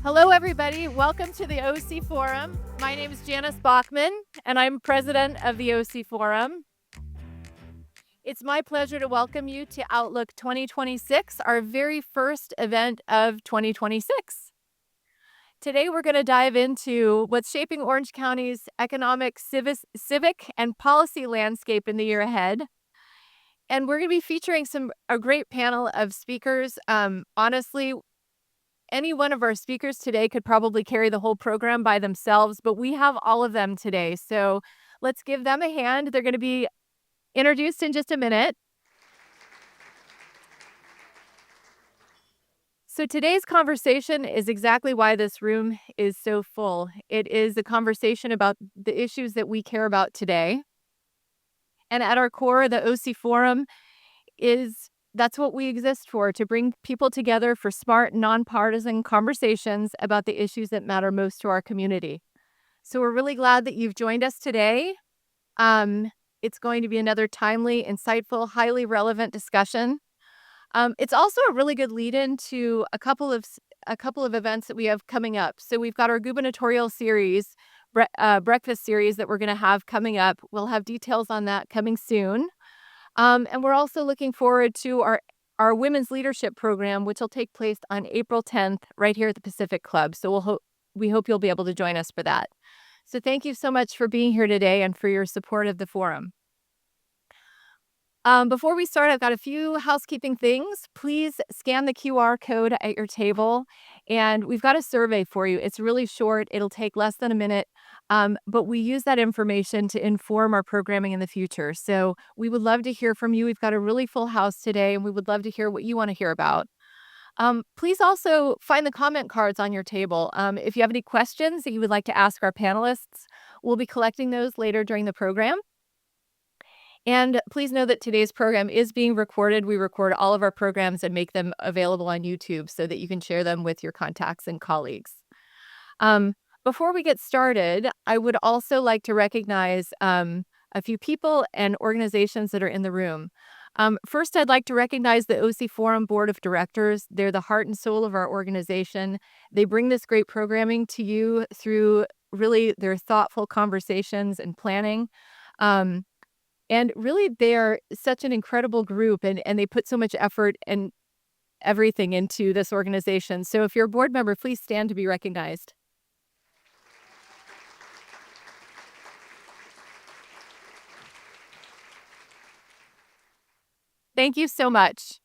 Hello, everybody. Welcome to the OC Forum. My name is Janice Bachman, and I'm president of the OC Forum. It's my pleasure to welcome you to Outlook 2026, our very first event of 2026. Today, we're going to dive into what's shaping Orange County's economic, civic, and policy landscape in the year ahead. And we're going to be featuring a great panel of speakers. Honestly, any one of our speakers today could probably carry the whole program by themselves, but we have all of them today. So let's give them a hand. They're going to be introduced in just a minute. So today's conversation is exactly why this room is so full. It is a conversation about the issues that we care about today. And at our core, the OC Forum that's what we exist for, to bring people together for smart, nonpartisan conversations about the issues that matter most to our community. So we're really glad that you've joined us today. It's going to be another timely, insightful, highly relevant discussion. It's also a really good lead-in to a couple of events that we have coming up. So we've got our gubernatorial series, breakfast series that we're going to have coming up. We'll have details on that coming soon. And we're also looking forward to our women's leadership program, which will take place on April 10th right here at the Pacific Club. So we hope you'll be able to join us for that. So thank you so much for being here today and for your support of the forum. Before we start, I've got a few housekeeping things. Please scan the QR code at your table, and we've got a survey for you. It's really short. It'll take less than a minute, but we use that information to inform our programming in the future. So we would love to hear from you. We've got a really full house today, and we would love to hear what you want to hear about. Please also find the comment cards on your table. If you have any questions that you would like to ask our panelists, we'll be collecting those later during the program. And please know that today's program is being recorded. We record all of our programs and make them available on YouTube so that you can share them with your contacts and colleagues. Before we get started, I would also like to recognize a few people and organizations that are in the room. First, I'd like to recognize the OC Forum Board of Directors. They're the heart and soul of our organization. They bring this great programming to you through really their thoughtful conversations and planning. And really, they are such an incredible group, and they put so much effort and everything into this organization. So if you're a board member, please stand to be recognized. Thank you so much.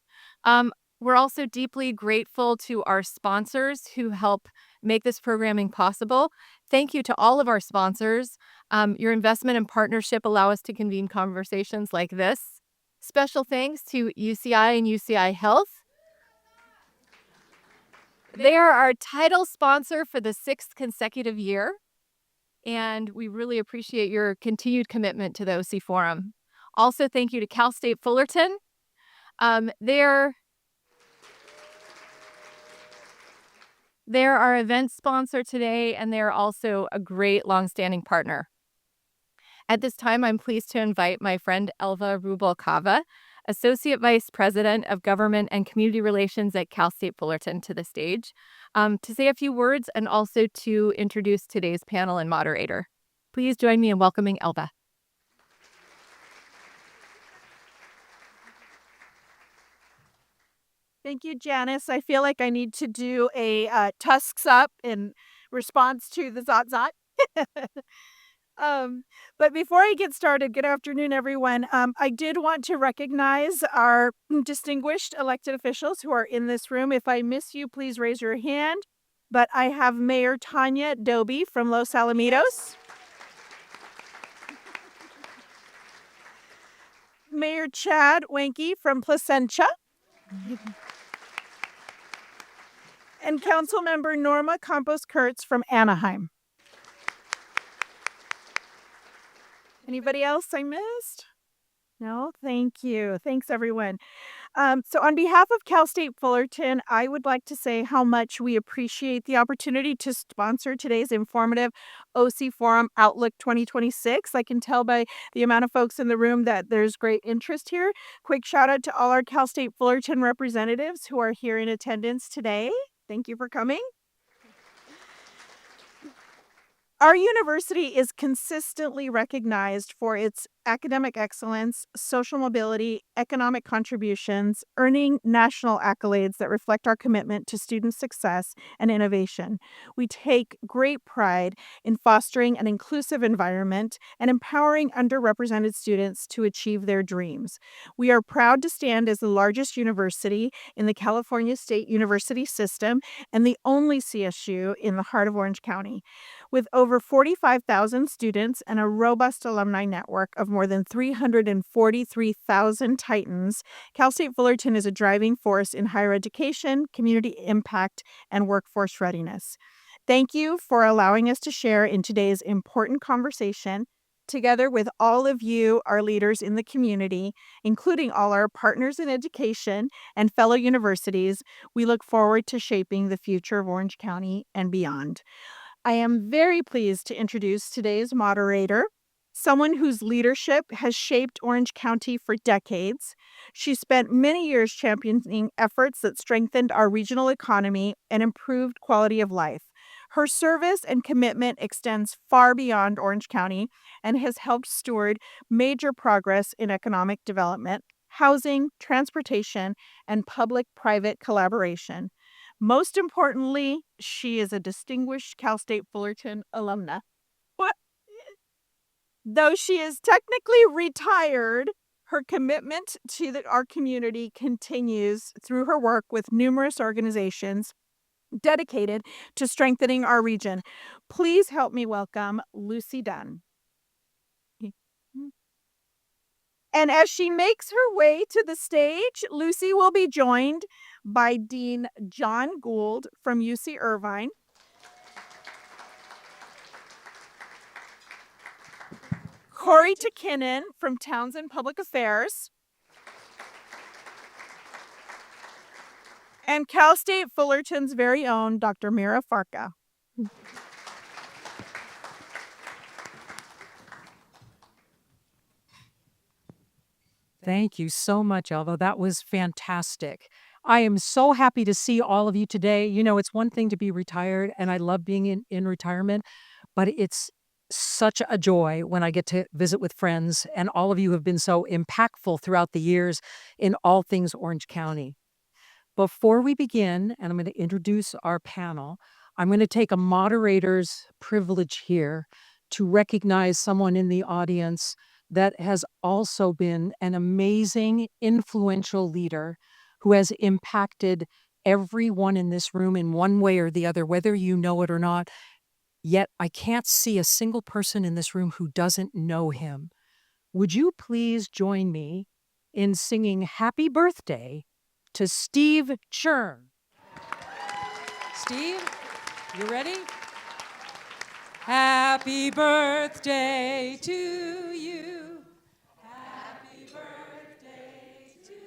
We're also deeply grateful to our sponsors who help make this programming possible. Thank you to all of our sponsors. Your investment and partnership allow us to convene conversations like this. Special thanks to UCI and UCI Health. They are our title sponsor for the 6th consecutive year, and we really appreciate your continued commitment to the OC Forum. Also, thank you to Cal State Fullerton. They're our event sponsor today, and they're also a great longstanding partner. At this time, I'm pleased to invite my friend Elva Rubalcava, Associate Vice President of Government and Community Relations at Cal State Fullerton, to the stage to say a few words and also to introduce today's panel and moderator. Please join me in welcoming Elva. Thank you, Janice. I feel like I need to do a tusks up in response to the zot. But before I get started, good afternoon, everyone. I did want to recognize our distinguished elected officials who are in this room. If I miss you, please raise your hand. But I have Mayor Tanya Doby from Los Alamitos. Mayor Chad Wenke from Placentia. And Councilmember Norma Campos-Kurtz from Anaheim. Anybody else I missed? No? Thank you. Thanks, everyone. So on behalf of Cal State Fullerton, I would like to say how much we appreciate the opportunity to sponsor today's informative OC Forum Outlook 2026. I can tell by the amount of folks in the room that there's great interest here. Quick shout out to all our Cal State Fullerton representatives who are here in attendance today. Thank you for coming. Our university is consistently recognized for its academic excellence, social mobility, economic contributions, earning national accolades that reflect our commitment to student success and innovation. We take great pride in fostering an inclusive environment and empowering underrepresented students to achieve their dreams. We are proud to stand as the largest university in the California State University system and the only CSU in the heart of Orange County. With over 45,000 students and a robust alumni network of more than 343,000 Titans, Cal State Fullerton is a driving force in higher education, community impact, and workforce readiness. Thank you for allowing us to share in today's important conversation. Together with all of you, our leaders in the community, including all our partners in education and fellow universities, we look forward to shaping the future of Orange County and beyond. I am very pleased to introduce today's moderator, someone whose leadership has shaped Orange County for decades. She spent many years championing efforts that strengthened our regional economy and improved quality of life. Her service and commitment extends far beyond Orange County and has helped steward major progress in economic development, housing, transportation, and public-private collaboration. Most importantly, she is a distinguished Cal State Fullerton alumna. What? Though she is technically retired, her commitment to our community continues through her work with numerous organizations dedicated to strengthening our region. Please help me welcome Lucy Dunn. And as she makes her way to the stage, Lucy will be joined by Dean John Gould from UC Irvine, Cori Takkinen from Townsend Public Affairs, and Cal State Fullerton's very own Dr. Mira Farka. Thank you so much, Elva. That was fantastic. I am so happy to see all of you today. You know, it's one thing to be retired, and I love being in retirement, but it's such a joy when I get to visit with friends, and all of you have been so impactful throughout the years in all things Orange County. Before we begin, and I'm going to introduce our panel, I'm going to take a moderator's privilege here to recognize someone in the audience that has also been an amazing, influential leader who has impacted everyone in this room in one way or the other, whether you know it or not. Yet I can't see a single person in this room who doesn't know him. Would you please join me in singing Happy Birthday to Steve Churn? Steve, you ready? Happy birthday to you. Happy birthday to you.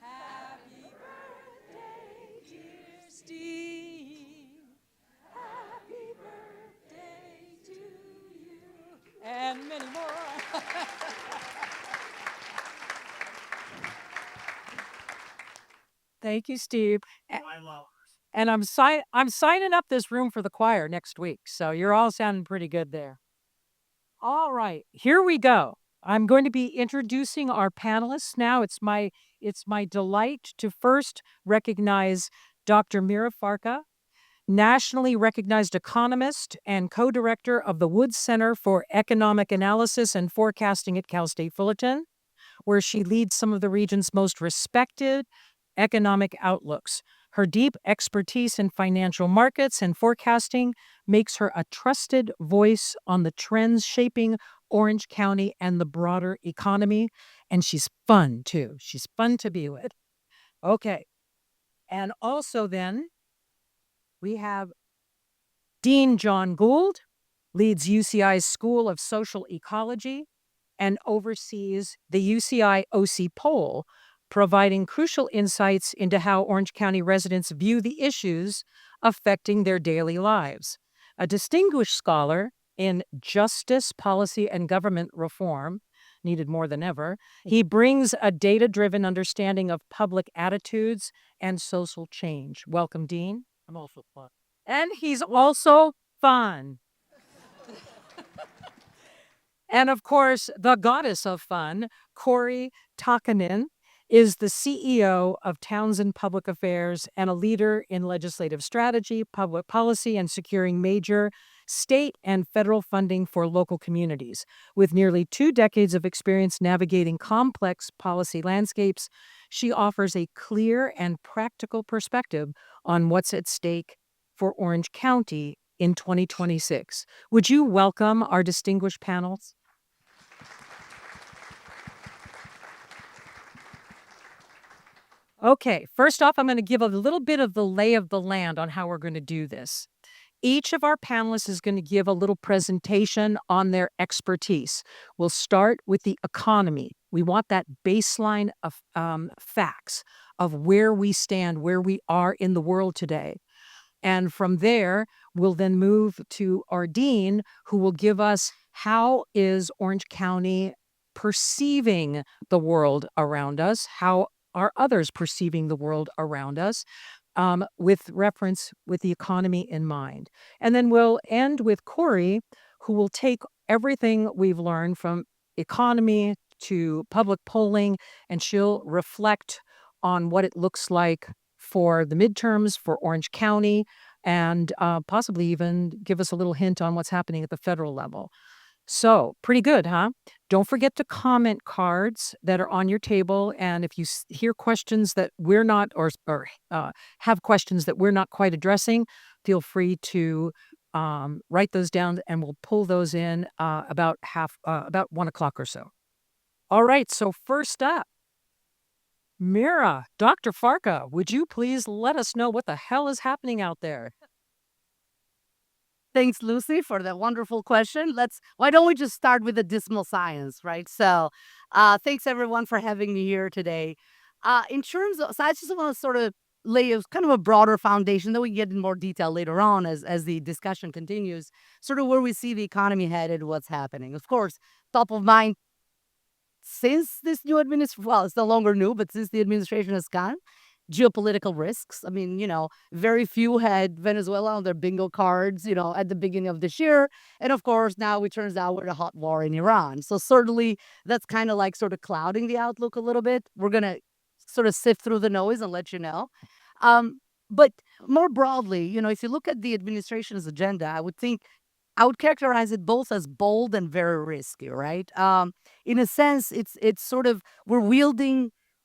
Happy birthday, dear Steve. Happy birthday to you. And many more. Thank you, Steve. And I'm signing up this room for the choir next week, so you're all sounding pretty good there. All right, here we go. I'm going to be introducing our panelists now. It's my delight to first recognize Dr. Mira Farka, nationally recognized economist and co-director of the Wood Center for Economic Analysis and Forecasting at Cal State Fullerton, where she leads some of the region's most respected economic outlooks. Her deep expertise in financial markets and forecasting makes her a trusted voice on the trends shaping Orange County and the broader economy. And she's fun, too. She's fun to be with. Okay. And also then, we have Dean John Gould, leads UCI's School of Social Ecology and oversees the UCI OC poll, providing crucial insights into how Orange County residents view the issues affecting their daily lives. A distinguished scholar in justice, policy, and government reform, needed more than ever, he brings a data-driven understanding of public attitudes and social change. Welcome, Dean. I'm also fun. And he's also fun. And of course, the goddess of fun, Cori Takkinen, is the CEO of Townsend Public Affairs and a leader in legislative strategy, public policy, and securing major state and federal funding for local communities. With nearly 2 decades of experience navigating complex policy landscapes, she offers a clear and practical perspective on what's at stake for Orange County in 2026. Would you welcome our distinguished panels? Okay, first off, I'm going to give a little bit of the lay of the land on how we're going to do this. Each of our panelists is going to give a little presentation on their expertise. We'll start with the economy. We want that baseline of facts of where we stand, where we are in the world today. And from there, we'll then move to our dean, who will give us how is Orange County perceiving the world around us? How are others perceiving the world around us? With reference with the economy in mind. And then we'll end with Cori, who will take everything we've learned from economy to public polling, and she'll reflect on what it looks like for the midterms for Orange County, and possibly even give us a little hint on what's happening at the federal level. So, pretty good, huh? Don't forget the comment cards that are on your table. And if you hear questions that we're not, or have questions that we're not quite addressing, feel free to write those down, and we'll pull those in about 1 o'clock or so. All right. So first up, Mira, Dr. Farka, would you please let us know what the hell is happening out there? Thanks, Lucy, for that wonderful question. Why don't we just start with the dismal science, right? So, thanks everyone for having me here today. In terms of, so I just want to sort of lay kind of a broader foundation that we get in more detail later on as the discussion continues, sort of where we see the economy headed, what's happening. Of course, top of mind since this new administration, well, it's no longer new, but since the administration has gone, geopolitical risks. I mean, very few had Venezuela on their bingo cards, at the beginning of this year. And of course, now it turns out we're in a hot war in Iran. So certainly that's kind of like sort of clouding the outlook a little bit. We're going to sort of sift through the noise and let you know. But more broadly, if you look at the administration's agenda, I would characterize it both as bold and very risky, right? In a sense, it's sort of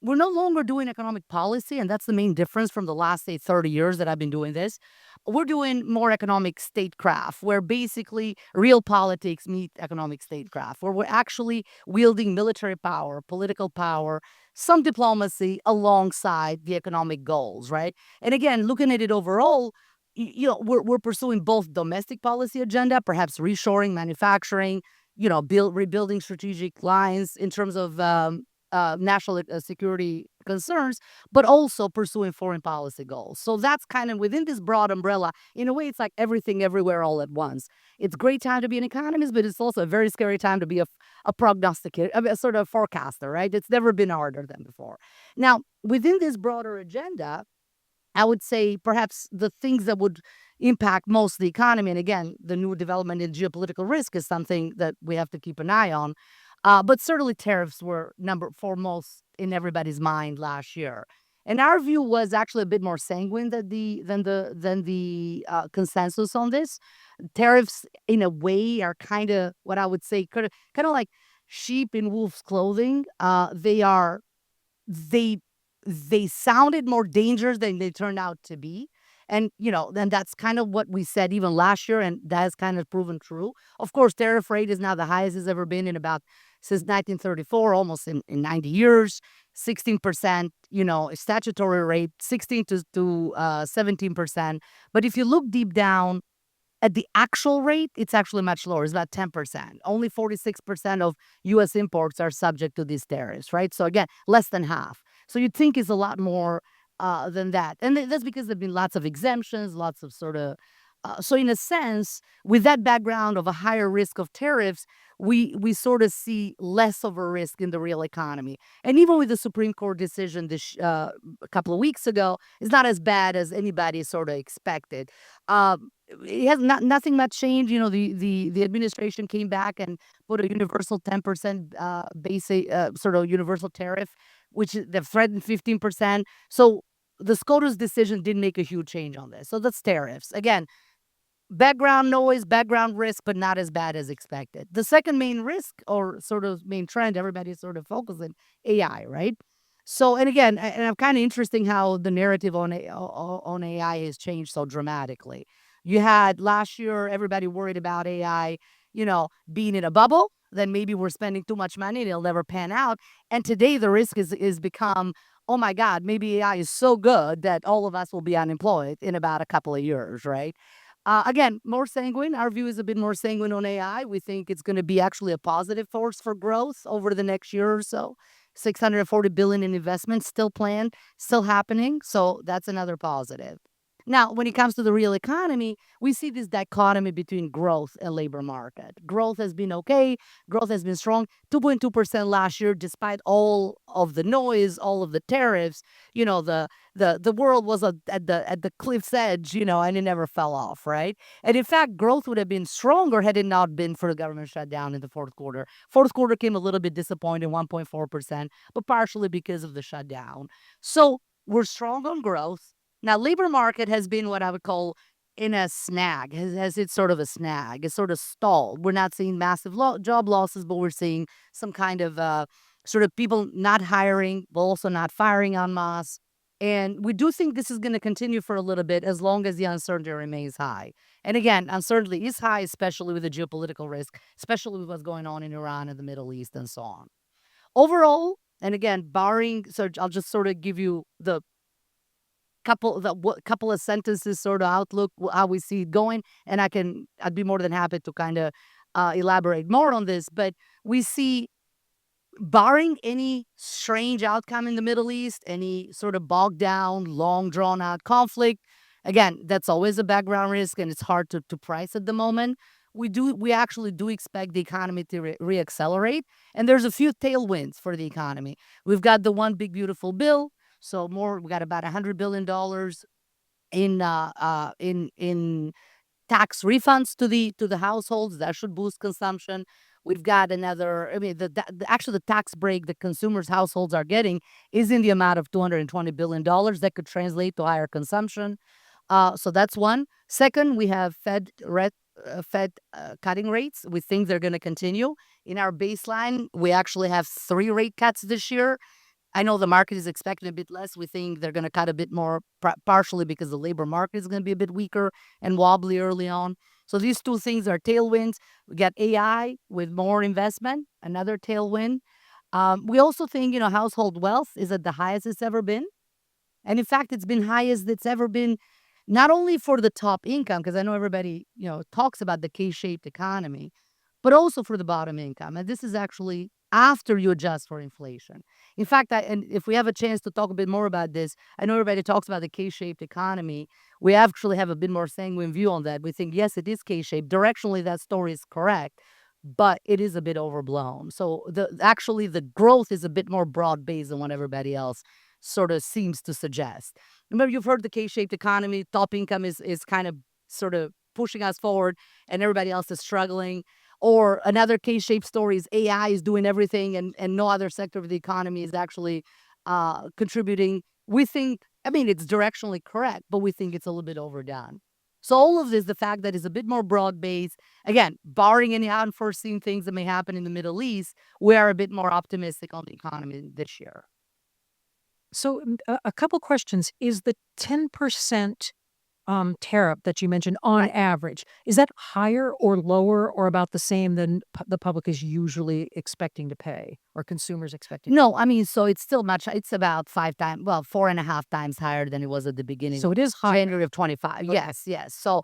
we're no longer doing economic policy, and that's the main difference from the last, say, 30 years that I've been doing this. We're doing more economic statecraft, where basically real politics meet economic statecraft, where we're actually wielding military power, political power, some diplomacy alongside the economic goals, right? And again, looking at it overall, we're pursuing both domestic policy agenda, perhaps reshoring, manufacturing, rebuilding strategic lines in terms of national security concerns, but also pursuing foreign policy goals. So that's kind of within this broad umbrella. In a way, it's like everything everywhere all at once. It's a great time to be an economist, but it's also a very scary time to be a prognosticator, a sort of forecaster, right? It's never been harder than before. Now, within this broader agenda, I would say perhaps the things that would impact most the economy, and again, the new development in geopolitical risk is something that we have to keep an eye on. But certainly tariffs were number foremost in everybody's mind last year. And our view was actually a bit more sanguine than the consensus on this. Tariffs, in a way, are kind of what I would say, kind of like sheep in wolf's clothing. They sounded more dangerous than they turned out to be. And, then that's kind of what we said even last year, and that has kind of proven true. Of course, tariff rate is now the highest it's ever been since 1934, almost in 90 years. 16%, statutory rate, 16 to 17%. But if you look deep down at the actual rate, it's actually much lower. It's about 10%. Only 46% of U.S. imports are subject to these tariffs, right? So again, less than half. So you'd think it's a lot more than that. And that's because there have been lots of exemptions, lots of sort of... so in a sense, with that background of a higher risk of tariffs, we sort of see less of a risk in the real economy. And even with the Supreme Court decision a couple of weeks ago, it's not as bad as anybody sort of expected. it has nothing much changed. The administration came back and put a universal 10% basic sort of universal tariff, which they've threatened 15%. So the SCOTUS decision didn't make a huge change on this. So that's tariffs. Again, background noise, background risk, but not as bad as expected. The second main risk or sort of main trend, everybody's sort of focusing AI, right? So, and again, and I'm kind of interesting how the narrative on AI has changed so dramatically. You had last year, everybody worried about AI, being in a bubble. Then maybe we're spending too much money and it'll never pan out. And today the risk is become, oh my God, maybe AI is so good that all of us will be unemployed in about a couple of years, right? Again, more sanguine. Our view is a bit more sanguine on AI. We think it's going to be actually a positive force for growth over the next year or so. 640 billion in investments still planned, still happening. So that's another positive. Now, when it comes to the real economy, we see this dichotomy between growth and labor market. Growth has been okay. Growth has been strong. 2.2% last year, despite all of the noise, all of the tariffs. The world was at the cliff's edge, and it never fell off, right? And in fact, growth would have been stronger had it not been for the government shutdown in the fourth quarter. Fourth quarter came a little bit disappointing, 1.4%, but partially because of the shutdown. So we're strong on growth. Now, labor market has been what I would call in a snag, has it's sort of a snag. It's sort of stalled. We're not seeing massive job losses, but we're seeing some kind of sort of people not hiring, but also not firing en masse. And we do think this is going to continue for a little bit as long as the uncertainty remains high. And again, uncertainty is high, especially with the geopolitical risk, especially with what's going on in Iran and the Middle East and so on. Overall, and again, so I'll just sort of give you the couple of sentences sort of outlook how we see it going, and I'd be more than happy to kind of elaborate more on this. But we see, barring any strange outcome in the Middle East, any sort of bogged down, long drawn out conflict, again, that's always a background risk and it's hard to price at the moment. We actually do expect the economy to reaccelerate, and there's a few tailwinds for the economy. We've got the one big beautiful bill. So we got about $100 billion in tax refunds to the households. That should boost consumption. We've got another. I mean, actually the tax break that consumers' households are getting is in the amount of $220 billion. That could translate to higher consumption. So that's one. Second, we have Fed cutting rates. We think they're going to continue. In our baseline, we actually have 3 rate cuts this year. I know the market is expecting a bit less. We think they're going to cut a bit more, partially because the labor market is going to be a bit weaker and wobbly early on. So these two things are tailwinds. We got AI with more investment, another tailwind. We also think, household wealth is at the highest it's ever been. And in fact, it's been highest it's ever been, not only for the top income, because I know everybody, talks about the K-shaped economy, but also for the bottom income. And this is actually after you adjust for inflation. In fact, and if we have a chance to talk a bit more about this, I know everybody talks about the K-shaped economy. We actually have a bit more sanguine view on that. We think, yes, it is K-shaped. Directionally, that story is correct, but it is a bit overblown. So actually the growth is a bit more broad-based than what everybody else sort of seems to suggest. Remember, you've heard the K-shaped economy. Top income is kind of sort of pushing us forward, and everybody else is struggling. Or another K-shaped story is AI is doing everything and no other sector of the economy is actually contributing. We think, it's directionally correct, but we think it's a little bit overdone. So all of this, the fact that it's a bit more broad-based, again, barring any unforeseen things that may happen in the Middle East, we are a bit more optimistic on the economy this year. So a couple questions. Is the 10% tariff that you mentioned on average, is that higher or lower or about the same than the public is usually expecting to pay or consumers expecting? No, so it's still it's about 4.5 times higher than it was at the beginning. So it is higher. January of 25. Okay. Yes. So,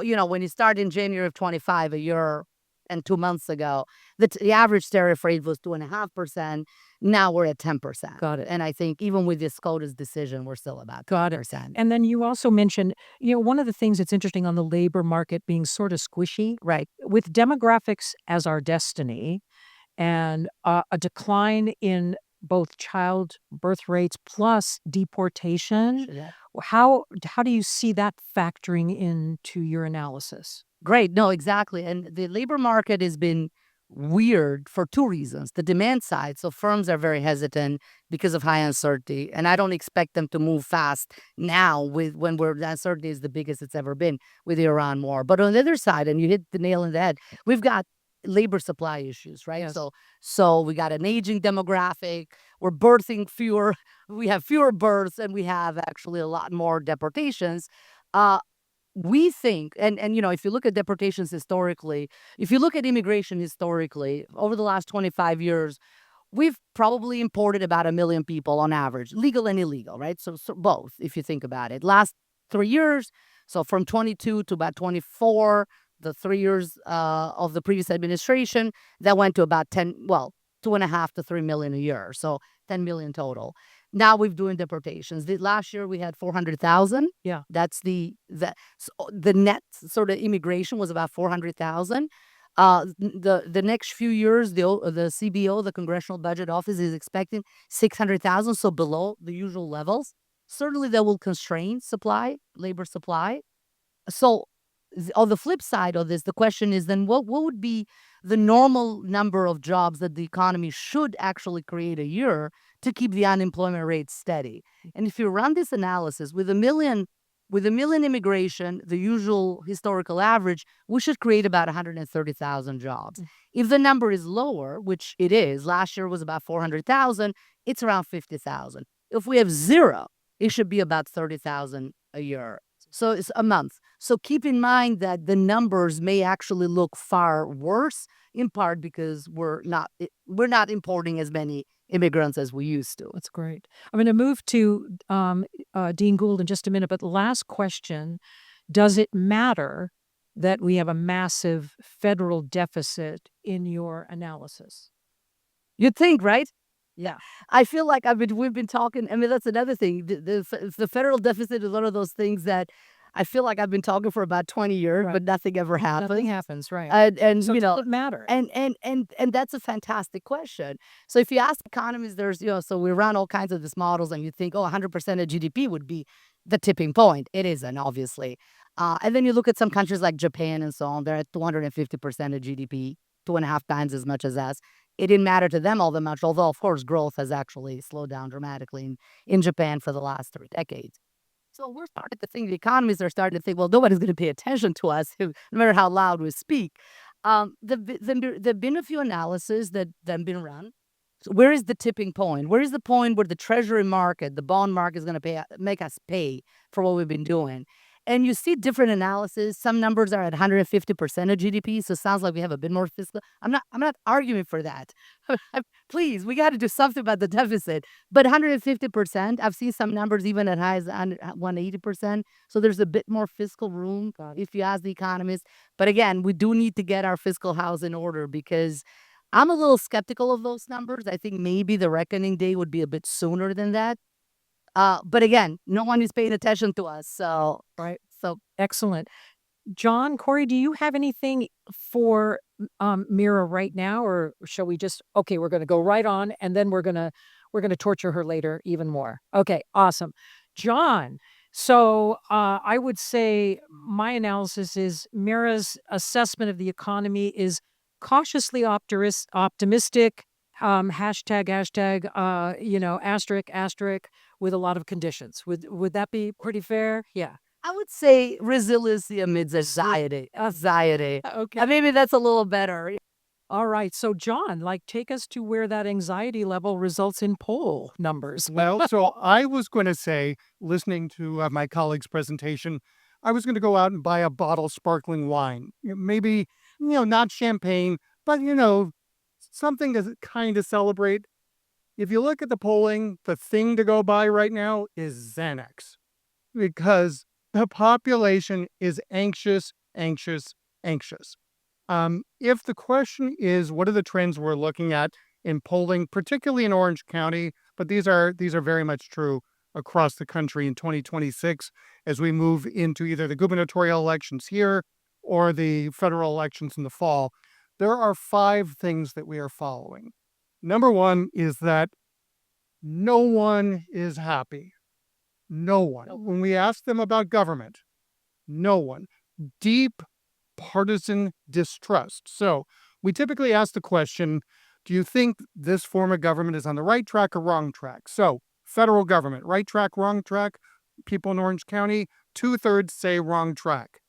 when you start in January of 25, a year and 2 months ago, the average tariff rate was 2.5%. Now we're at 10%. Got it. And I think even with this SCOTUS decision, we're still about 10%. Got it. And then you also mentioned, one of the things that's interesting on the labor market being sort of squishy, Right. with demographics as our destiny and a decline in both child birth rates plus deportation. Yeah. How do you see that factoring into your analysis? Great. No, exactly. And the labor market has been weird for two reasons. The demand side, so firms are very hesitant because of high uncertainty, and I don't expect them to move fast now with when the uncertainty is the biggest it's ever been with the Iran war. But on the other side, and you hit the nail on the head, we've got labor supply issues, right? Yes. So we got an aging demographic. We're birthing fewer. We have fewer births, and we have actually a lot more deportations. We think, and if you look at deportations historically, if you look at immigration historically, over the last 25 years, we've probably imported about 1 million people on average, legal and illegal, right? So both, if you think about it. Last 3 years, so from 22 to about 24, the 3 years of the previous administration, that went to about 2.5 to 3 million a year. So 10 million total. Now we're doing deportations. Last year we had 400,000. Yeah. That's the net sort of immigration was about 400,000. The next few years, the CBO, the Congressional Budget Office, is expecting 600,000, so below the usual levels. Certainly, that will constrain labor supply. So, on the flip side of this, the question is then what would be the normal number of jobs that the economy should actually create a year to keep the unemployment rate steady? And if you run this analysis with a million immigration, the usual historical average, we should create about 130,000 jobs. If the number is lower, which it is, last year was about 400,000, it's around 50,000. If we have zero, it should be about 30,000 a year. So it's a month. So keep in mind that the numbers may actually look far worse, in part because we're not importing as many immigrants as we used to. That's great. I'm going to move to Dean Gould in just a minute, but the last question, does it matter that we have a massive federal deficit in your analysis? You'd think, right? Yeah. I feel like we've been talking. I mean, that's another thing. The federal deficit is one of those things that I feel like I've been talking for about 20 years, Right. but nothing ever happens. Nothing happens, right? And So does it matter? and that's a fantastic question. So if you ask economists, there's so we run all kinds of these models, and you think, 100% of GDP would be the tipping point. It isn't, obviously. And then you look at some countries like Japan and so on. They're at 250% of GDP, 2.5 times as much as us. It didn't matter to them all that much, although, of course, growth has actually slowed down dramatically in Japan for the last 3 decades. So we're starting to think, the economists are starting to think, well, nobody's going to pay attention to us, no matter how loud we speak. There've been a few analyses that have been run. So where is the tipping point? Where is the point where the treasury market, the bond market, is going to make us pay for what we've been doing? And you see different analysis. Some numbers are at 150% of GDP, so it sounds like we have a bit more fiscal. I'm not arguing for that. Please, we got to do something about the deficit. But 150%, I've seen some numbers even as high as 180%. So there's a bit more fiscal room if you ask the economists. But again, we do need to get our fiscal house in order, because I'm a little skeptical of those numbers. I think maybe the reckoning day would be a bit sooner than that. But again, no one is paying attention to us. So, Right. So Excellent. John, Cori, do you have anything for Mira right now, or shall we just, okay, we're going to go right on, and then we're going to torture her later even more. Okay, awesome. John, so I would say my analysis is Mira's assessment of the economy is cautiously optimistic, hashtag, asterisk, with a lot of conditions. Would that be pretty fair? Yeah. I would say resiliency amidst anxiety. Okay. Maybe that's a little better. All right. So, John, take us to where that anxiety level results in poll numbers. Well, so I was going to say, listening to my colleague's presentation, I was going to go out and buy a bottle of sparkling wine. Maybe, not champagne, but, something to kind of celebrate. If you look at the polling, the thing to go buy right now is Xanax, because the population is anxious. If the question is, what are the trends we're looking at in polling, particularly in Orange County, but these are very much true across the country in 2026 as we move into either the gubernatorial elections here or the federal elections in the fall, there are 5 things that we are following. Number one is that No one is happy. No one. When we ask them about government, no one. Deep partisan distrust. So we typically ask the question, do you think this form of government is on the right track or wrong track? So federal government, right track, wrong track. People in Orange County, 2/3 say wrong track.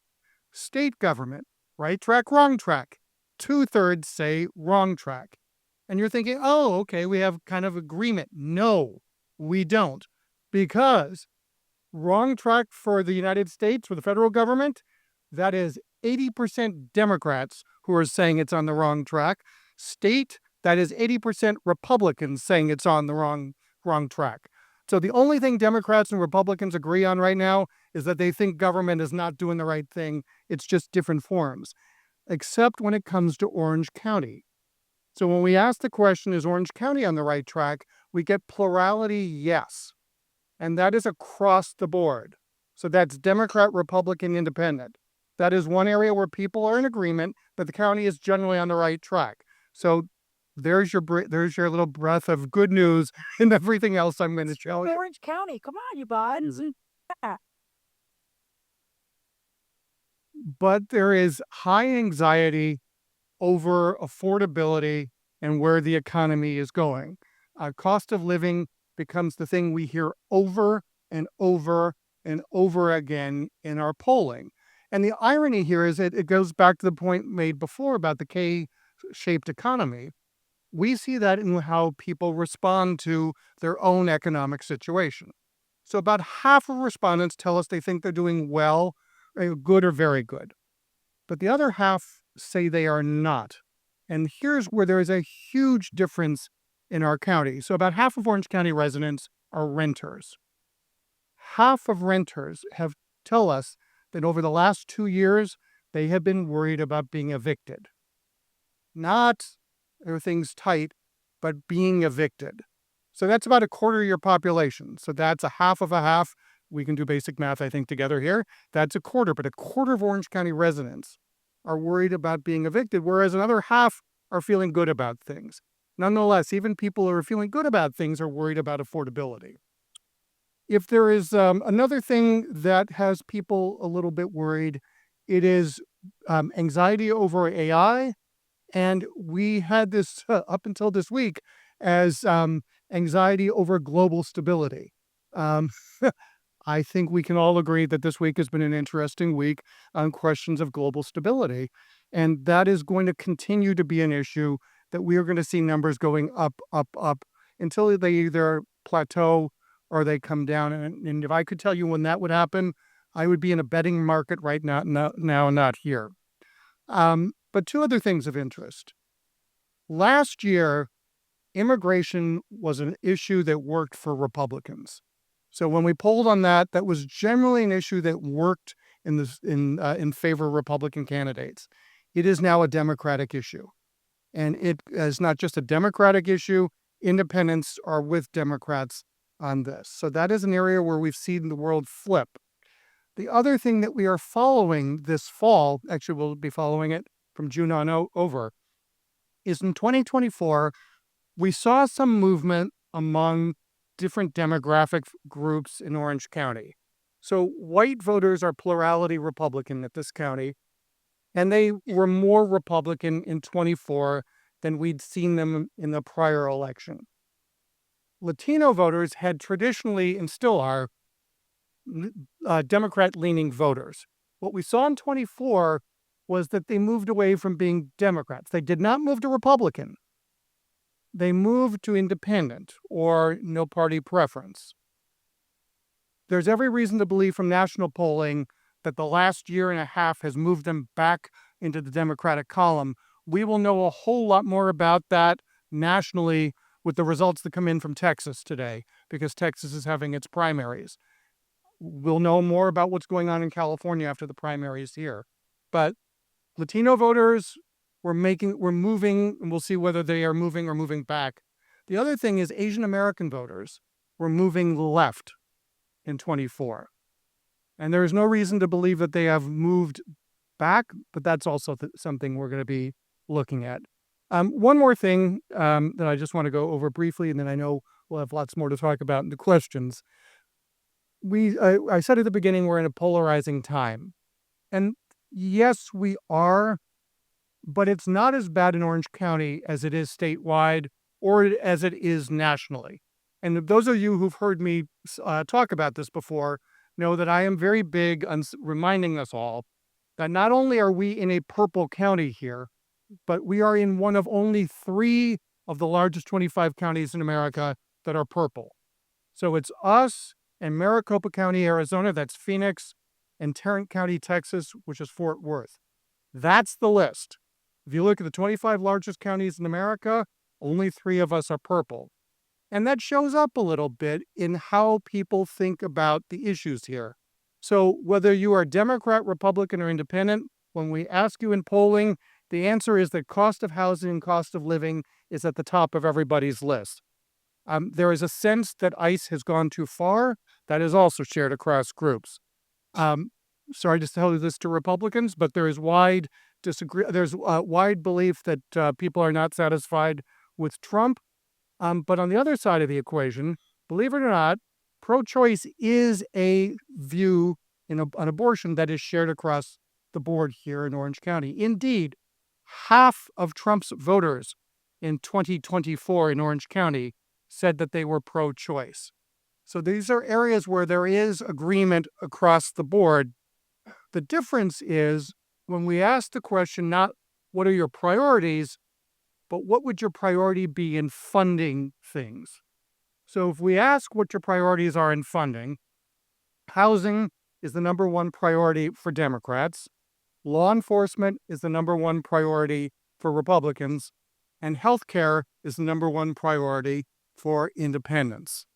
State government, right track, wrong track. 2/3 say wrong track. And you're thinking, oh, okay, we have kind of agreement. No, we don't. Because wrong track for the United States, for the federal government, that is 80% Democrats who are saying it's on the wrong track. State, that is 80% Republicans saying it's on the wrong track. So the only thing Democrats and Republicans agree on right now is that they think government is not doing the right thing. It's just different forms, except when it comes to Orange County. So when we ask the question, is Orange County on the right track? We get plurality yes. And that is across the board. So that's Democrat, Republican, Independent. That is one area where people are in agreement that the county is generally on the right track. So there's your little breath of good news and everything else I'm going to show you. Orange County, come on, you buds. Yeah. But there is high anxiety over affordability and where the economy is going. Cost of living becomes the thing we hear over and over and over again in our polling. And the irony here is it goes back to the point made before about the K-shaped economy. We see that in how people respond to their own economic situation. So about half of respondents tell us they think they're doing well, good or very good. But the other half say they are not. And here's where there is a huge difference in our county. So about half of Orange County residents are renters. Half of renters tell us that over the last 2 years, they have been worried about being evicted. Not everything's tight, but being evicted. So that's about a quarter of your population. So that's a half of a half. We can do basic math, I think, together here. That's a quarter, but a quarter of Orange County residents are worried about being evicted, whereas another half are feeling good about things. Nonetheless, even people who are feeling good about things are worried about affordability. If there is another thing that has people a little bit worried, it is anxiety over AI. And we had this up until this week as anxiety over global stability. I think we can all agree that this week has been an interesting week on questions of global stability. And that is going to continue to be an issue that we are going to see numbers going up, up, up until they either plateau or they come down. And if I could tell you when that would happen, I would be in a betting market right now, not here. But two other things of interest. Last year, immigration was an issue that worked for Republicans. So when we polled on that, that was generally an issue that worked in favor of Republican candidates. It is now a Democratic issue. And it is not just a Democratic issue. Independents are with Democrats on this. So that is an area where we've seen the world flip. The other thing that we are following this fall, actually we'll be following it from June on over, is in 2024, we saw some movement among different demographic groups in Orange County. So white voters are plurality Republican at this county, and they were more Republican in 24 than we'd seen them in the prior election. Latino voters had traditionally, and still are, Democrat-leaning voters. What we saw in 24 was that they moved away from being Democrats. They did not move to Republican. They moved to independent or no party preference. There's every reason to believe from national polling that the last year and a half has moved them back into the Democratic column. We will know a whole lot more about that nationally with the results that come in from Texas today, because Texas is having its primaries. We'll know more about what's going on in California after the primaries here. But Latino voters we're moving, and we'll see whether they are moving or moving back. The other thing is Asian American voters were moving left in 24. And there is no reason to believe that they have moved back, but that's also something we're going to be looking at. One more thing that I just want to go over briefly, and then I know we'll have lots more to talk about in the questions. I said at the beginning, we're in a polarizing time. And yes, we are, but it's not as bad in Orange County as it is statewide or as it is nationally. And those of you who've heard me talk about this before know that I am very big on reminding us all that not only are we in a purple county here, but we are in one of only 3 of the largest 25 counties in America that are purple. So it's us and Maricopa County, Arizona, that's Phoenix, and Tarrant County, Texas, which is Fort Worth. That's the list. If you look at the 25 largest counties in America, only 3 of us are purple. And that shows up a little bit in how people think about the issues here. So whether you are Democrat, Republican, or Independent, when we ask you in polling, the answer is that cost of housing and cost of living is at the top of everybody's list. There is a sense that ICE has gone too far. That is also shared across groups. Sorry to tell you this to Republicans, but there is wide belief that people are not satisfied with Trump. But on the other side of the equation, believe it or not, pro-choice is a view on abortion that is shared across the board here in Orange County. Indeed, half of Trump's voters in 2024 in Orange County said that they were pro-choice. So these are areas where there is agreement across the board. The difference is when we ask the question, not what are your priorities, but what would your priority be in funding things? So if we ask what your priorities are in funding, housing is the number 1 priority for Democrats. Law enforcement is the number 1 priority for Republicans. And healthcare is the number 1 priority for independents.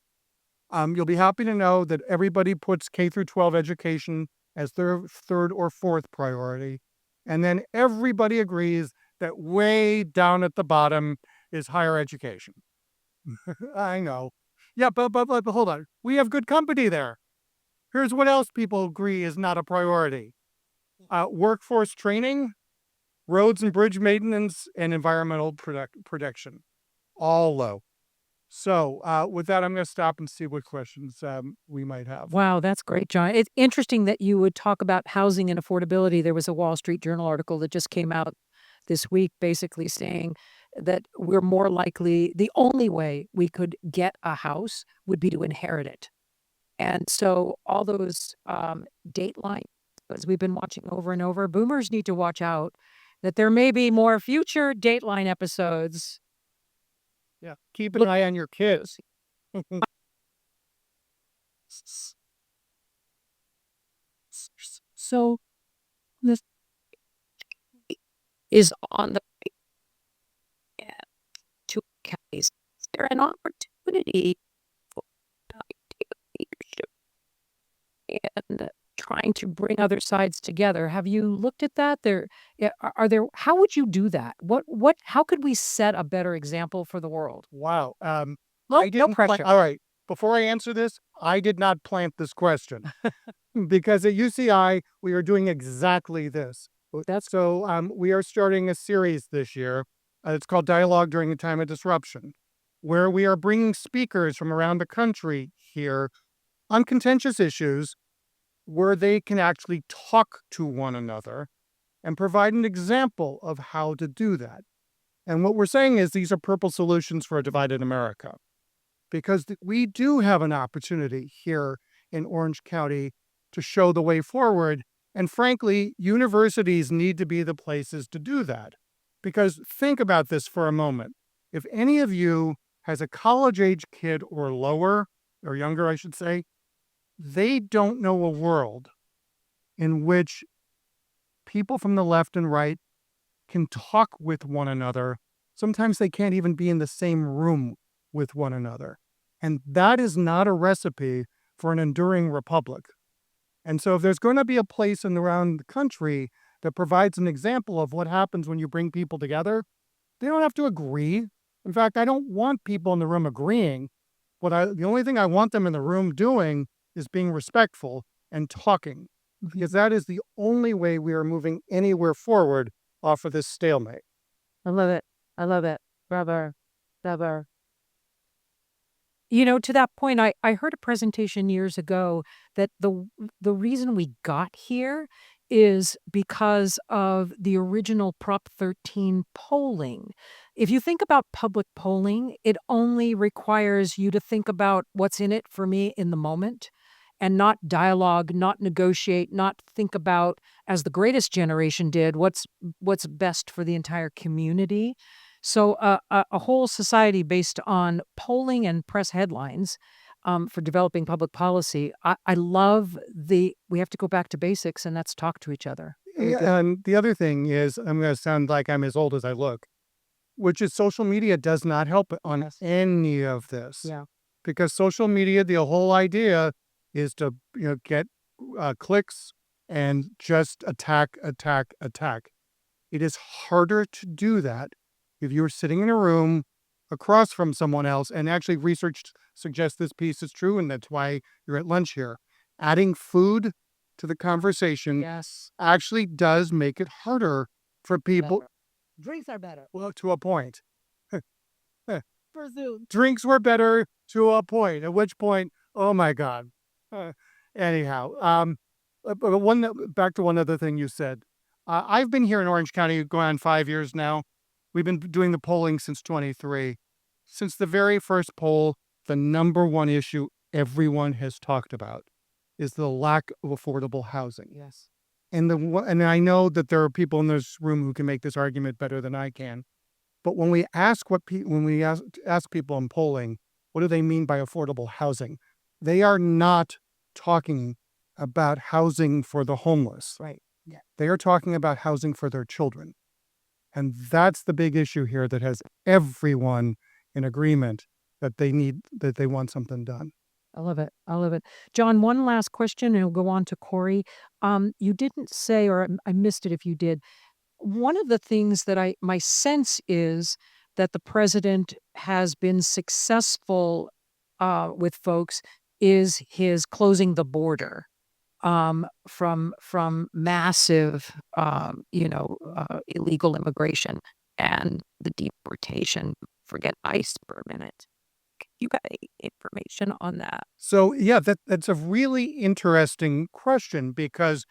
You'll be happy to know that everybody puts K through 12 education as their 3rd or 4th priority. And then everybody agrees that way down at the bottom is higher education. I know. Yeah, but hold on. We have good company there. Here's what else people agree is not a priority. Workforce training, roads and bridge maintenance, and environmental protection. All low. So with that, I'm going to stop and see what questions we might have. Wow, that's great, John. It's interesting that you would talk about housing and affordability. There was a Wall Street Journal article that just came out this week basically saying that we're more likely, the only way we could get a house would be to inherit it. And so all those Dateline, as we've been watching over and over, boomers need to watch out that there may be more future Dateline episodes. Yeah, keep an eye on your kids. So this is on the two counties. Is there an opportunity for leadership and trying to bring other sides together? Have you looked at that? Are there? How would you do that? How could we set a better example for the world? Wow. No, I didn't pressure. All right. Before I answer this, I did not plant this question because at UCI, we are doing exactly this. So we are starting a series this year. It's called Dialogue During a Time of Disruption, where we are bringing speakers from around the country here on contentious issues where they can actually talk to one another and provide an example of how to do that. And what we're saying is these are purple solutions for a divided America, because we do have an opportunity here in Orange County to show the way forward. And frankly, universities need to be the places to do that. Because think about this for a moment. If any of you has a college-age kid or lower, or younger, I should say, they don't know a world in which people from the left and right can talk with one another. Sometimes they can't even be in the same room with one another. And that is not a recipe for an enduring republic. And so if there's going to be a place around the country that provides an example of what happens when you bring people together, they don't have to agree. In fact, I don't want people in the room agreeing. The only thing I want them in the room doing is being respectful and talking, because that is the only way we are moving anywhere forward off of this stalemate. I love it. I love it. Brother. To that point, I heard a presentation years ago that the reason we got here is because of the original Prop 13 polling. If you think about public polling, it only requires you to think about what's in it for me in the moment and not dialogue, not negotiate, not think about, as the greatest generation did, what's best for the entire community. So a whole society based on polling and press headlines for developing public policy. I love we have to go back to basics, and that's talk to each other. Yeah, and the other thing is, I'm going to sound like I'm as old as I look, which is social media does not help on any of this. Yeah. Because social media, the whole idea is to get clicks and just attack. It is harder to do that if you're sitting in a room across from someone else, and actually research suggests this piece is true, and that's why you're at lunch here. Adding food to the conversation Yes. actually does make it harder for people. Drinks are better. Well, to a point. For Zoom. Drinks were better to a point, at which point, oh my God. Anyhow, but back to one other thing you said. I've been here in Orange County going on 5 years now. We've been doing the polling since 23. Since the very first poll, the number one issue everyone has talked about is the lack of affordable housing. Yes. And I know that there are people in this room who can make this argument better than I can. But when we ask ask people in polling, what do they mean by affordable housing? They are not talking about housing for the homeless. Right. Yeah. They are talking about housing for their children. And that's the big issue here that has everyone in agreement that they want something done. I love it. I love it. John, one last question, and we'll go on to Cori. You didn't say, or I missed it if you did. One of the things that my sense is that the president has been successful with folks is his closing the border from massive, illegal immigration and the deportation. Forget ICE for a minute. You got any information on that? So, yeah, that's a really interesting question, because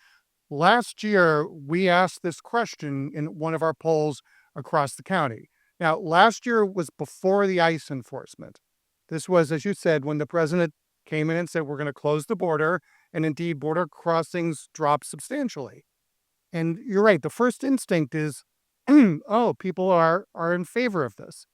last year we asked this question in one of our polls across the county. Now, last year was before the ICE enforcement. This was, as you said, when the president came in and said, we're going to close the border. And indeed, border crossings dropped substantially. And you're right. The first instinct is, oh, people are in favor of this.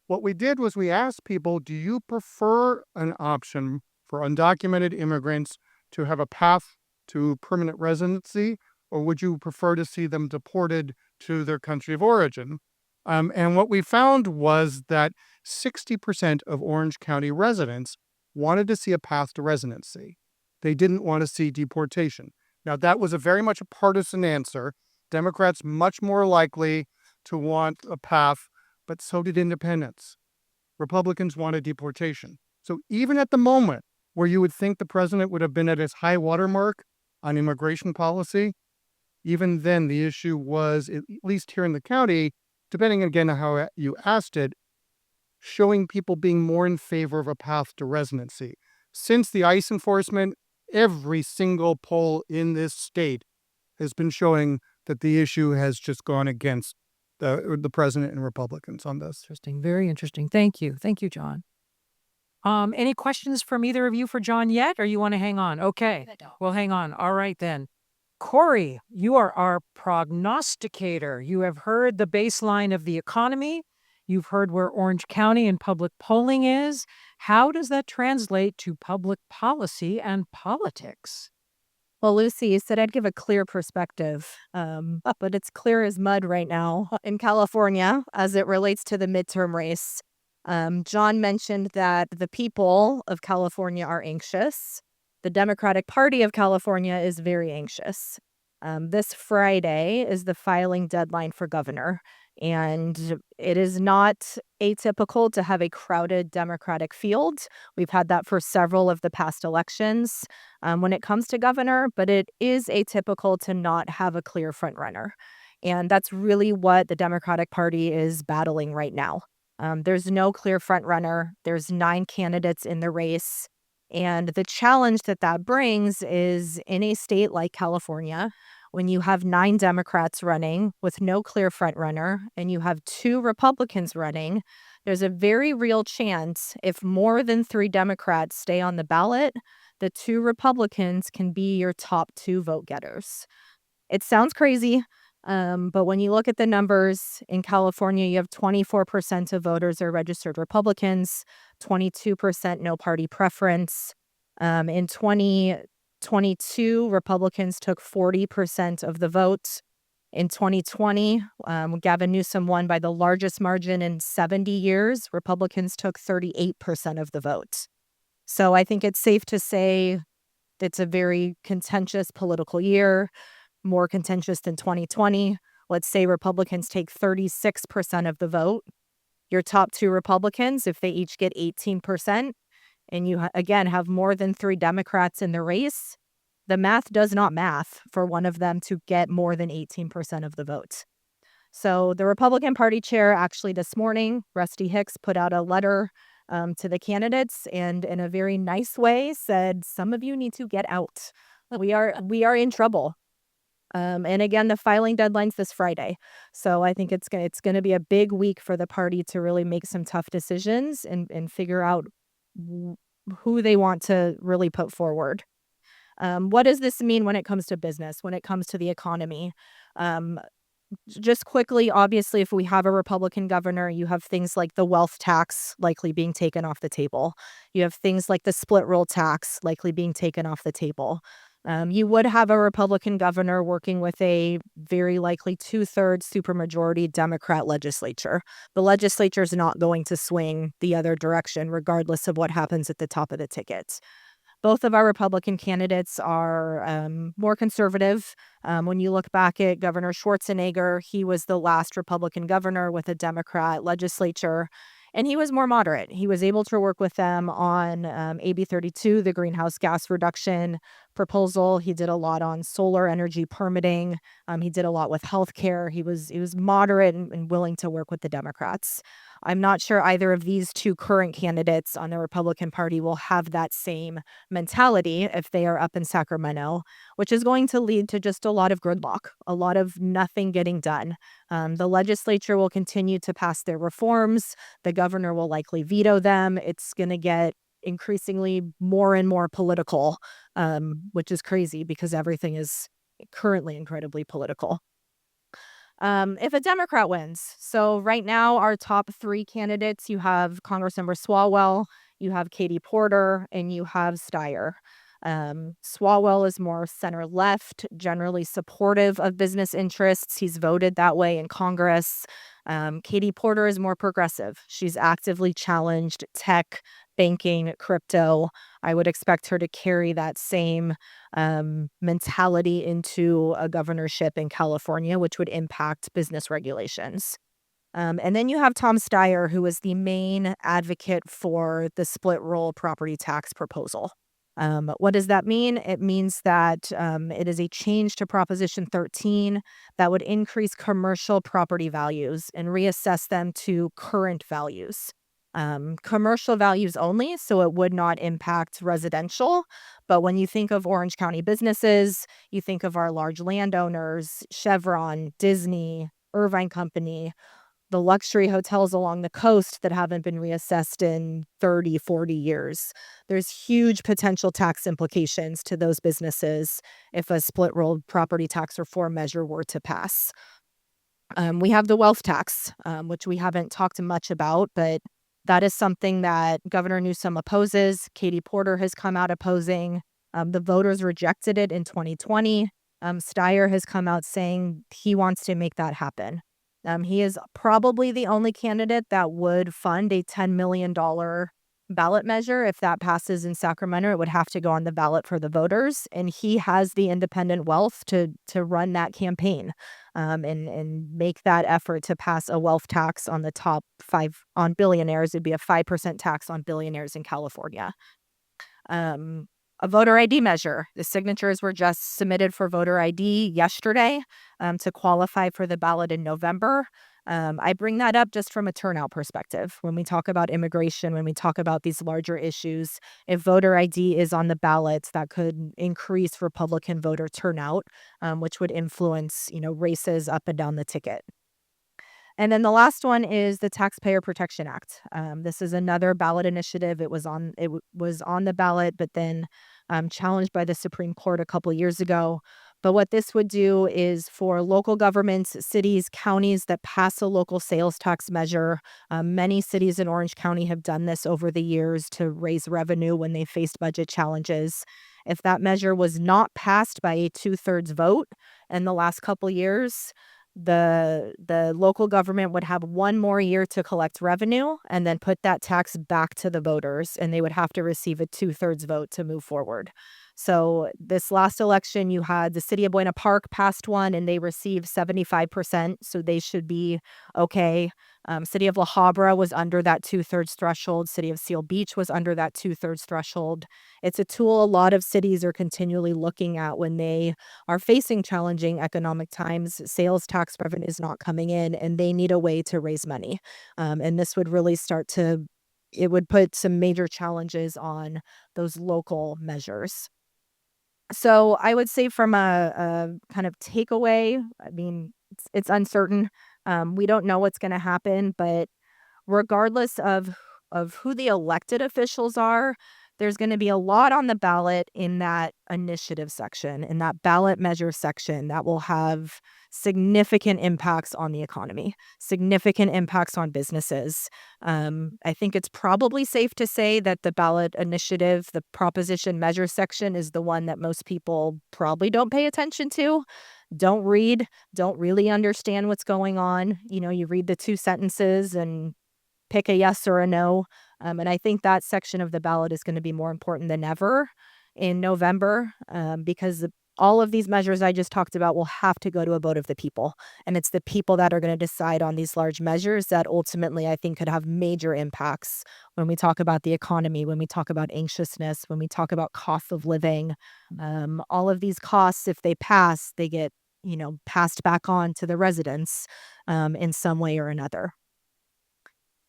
What we did was we asked people, do you prefer an option for undocumented immigrants to have a path to permanent residency, or would you prefer to see them deported to their country of origin? And what we found was that 60% of Orange County residents wanted to see a path to residency. They didn't want to see deportation. Now, that was very much a partisan answer. Democrats much more likely to want a path, but so did independents. Republicans wanted deportation. So even at the moment where you would think the president would have been at his high water mark on immigration policy, even then the issue was, at least here in the county, depending again on how you asked it, showing people being more in favor of a path to residency. Since the ICE enforcement, every single poll in this state has been showing that the issue has just gone against the president and Republicans on this. Interesting. Very interesting. Thank you. Thank you, John. Any questions from either of you for John yet, or you want to hang on? Okay, we'll hang on. All right, then. Cori, you are our prognosticator. You have heard the baseline of the economy. You've heard where Orange County and public polling is. How does that translate to public policy and politics? Well, Lucy, you said I'd give a clear perspective, but it's clear as mud right now in California as it relates to the midterm race. John mentioned that the people of California are anxious. The Democratic Party of California is very anxious. This Friday is the filing deadline for governor, and it is not atypical to have a crowded Democratic field. We've had that for several of the past elections when it comes to governor, but it is atypical to not have a clear frontrunner. And that's really what the Democratic Party is battling right now. There's no clear front runner. There's 9 candidates in the race. And the challenge that brings is in a state like California, when you have 9 Democrats running with no clear front runner and you have 2 Republicans running, there's a very real chance if more than 3 Democrats stay on the ballot, the 2 Republicans can be your top 2 vote getters. It sounds crazy, but when you look at the numbers in California, you have 24% of voters are registered Republicans, 22% no party preference. In 2022, Republicans took 40% of the vote. In 2020, Gavin Newsom won by the largest margin in 70 years. Republicans took 38% of the vote. So I think it's safe to say it's a very contentious political year, more contentious than 2020. Let's say Republicans take 36% of the vote. Your top 2 Republicans, if they each get 18%, and you again have more than 3 Democrats in the race, the math does not math for one of them to get more than 18% of the vote. So the Republican Party chair actually this morning, Rusty Hicks, put out a letter to the candidates and in a very nice way said, some of you need to get out. We are in trouble. And again, the filing deadline's this Friday. So I think it's going to be a big week for the party to really make some tough decisions and figure out who they want to really put forward. What does this mean when it comes to business, when it comes to the economy? Just quickly, obviously, if we have a Republican governor, you have things like the wealth tax likely being taken off the table. You have things like the split roll tax likely being taken off the table. You would have a Republican governor working with a very likely 2/3 supermajority Democrat legislature. The legislature is not going to swing the other direction, regardless of what happens at the top of the ticket. Both of our Republican candidates are more conservative. When you look back at Governor Schwarzenegger, he was the last Republican governor with a Democrat legislature, and he was more moderate. He was able to work with them on AB 32, the greenhouse gas reduction proposal. He did a lot on solar energy permitting. He did a lot with healthcare. He was moderate and willing to work with the Democrats. I'm not sure either of these 2 current candidates on the Republican Party will have that same mentality if they are up in Sacramento, which is going to lead to just a lot of gridlock, a lot of nothing getting done. The legislature will continue to pass their reforms. The governor will likely veto them. It's going to get increasingly more and more political, which is crazy because everything is currently incredibly political. If a Democrat wins, so right now our top 3 candidates, you have Congressmember Swalwell, you have Katie Porter, and you have Steyer. Swalwell is more center left, generally supportive of business interests. He's voted that way in Congress. Katie Porter is more progressive. She's actively challenged tech, banking, crypto. I would expect her to carry that same mentality into a governorship in California, which would impact business regulations. And then you have Tom Steyer, who is the main advocate for the split roll property tax proposal. What does that mean? It means that it is a change to Proposition 13 that would increase commercial property values and reassess them to current values. Commercial values only, so it would not impact residential. But when you think of Orange County businesses, you think of our large landowners, Chevron, Disney, Irvine Company, the luxury hotels along the coast that haven't been reassessed in 30, 40 years. There's huge potential tax implications to those businesses if a split roll property tax reform measure were to pass. We have the wealth tax, which we haven't talked much about, but that is something that Governor Newsom opposes. Katie Porter has come out opposing. The voters rejected it in 2020. Steyer has come out saying he wants to make that happen. He is probably the only candidate that would fund a $10 million ballot measure. If that passes in Sacramento, it would have to go on the ballot for the voters. And he has the independent wealth to run that campaign and make that effort to pass a wealth tax on the top 5 on billionaires. It'd be a 5% tax on billionaires in California. A voter ID measure. The signatures were just submitted for voter ID yesterday to qualify for the ballot in November. I bring that up just from a turnout perspective. When we talk about immigration, when we talk about these larger issues, if voter ID is on the ballot, that could increase Republican voter turnout, which would influence, races up and down the ticket. And then the last one is the Taxpayer Protection Act. This is another ballot initiative. It was on the ballot, but then challenged by the Supreme Court a couple years ago. But what this would do is for local governments, cities, counties that pass a local sales tax measure. Many cities in Orange County have done this over the years to raise revenue when they faced budget challenges. If that measure was not passed by a 2/3 vote in the last couple years, the local government would have one more year to collect revenue and then put that tax back to the voters, and they would have to receive a 2/3 vote to move forward. So this last election, you had the city of Buena Park passed one, and they received 75%, so they should be okay. City of La Habra was under that 2/3 threshold. City of Seal Beach was under that 2/3 threshold. It's a tool a lot of cities are continually looking at when they are facing challenging economic times. Sales tax revenue is not coming in, and they need a way to raise money. And this would really it would put some major challenges on those local measures. So I would say from a kind of takeaway, I mean, it's uncertain. We don't know what's going to happen, but regardless of who the elected officials are, there's going to be a lot on the ballot in that initiative section, in that ballot measure section that will have significant impacts on the economy, significant impacts on businesses. I think it's probably safe to say that the ballot initiative, the proposition measure section is the one that most people probably don't pay attention to, don't read, don't really understand what's going on. You read the 2 sentences and pick a yes or a no. And I think that section of the ballot is going to be more important than ever in November, because all of these measures I just talked about will have to go to a vote of the people. And it's the people that are going to decide on these large measures that ultimately I think could have major impacts when we talk about the economy, when we talk about anxiousness, when we talk about cost of living. All of these costs, if they pass, they get passed back on to the residents in some way or another.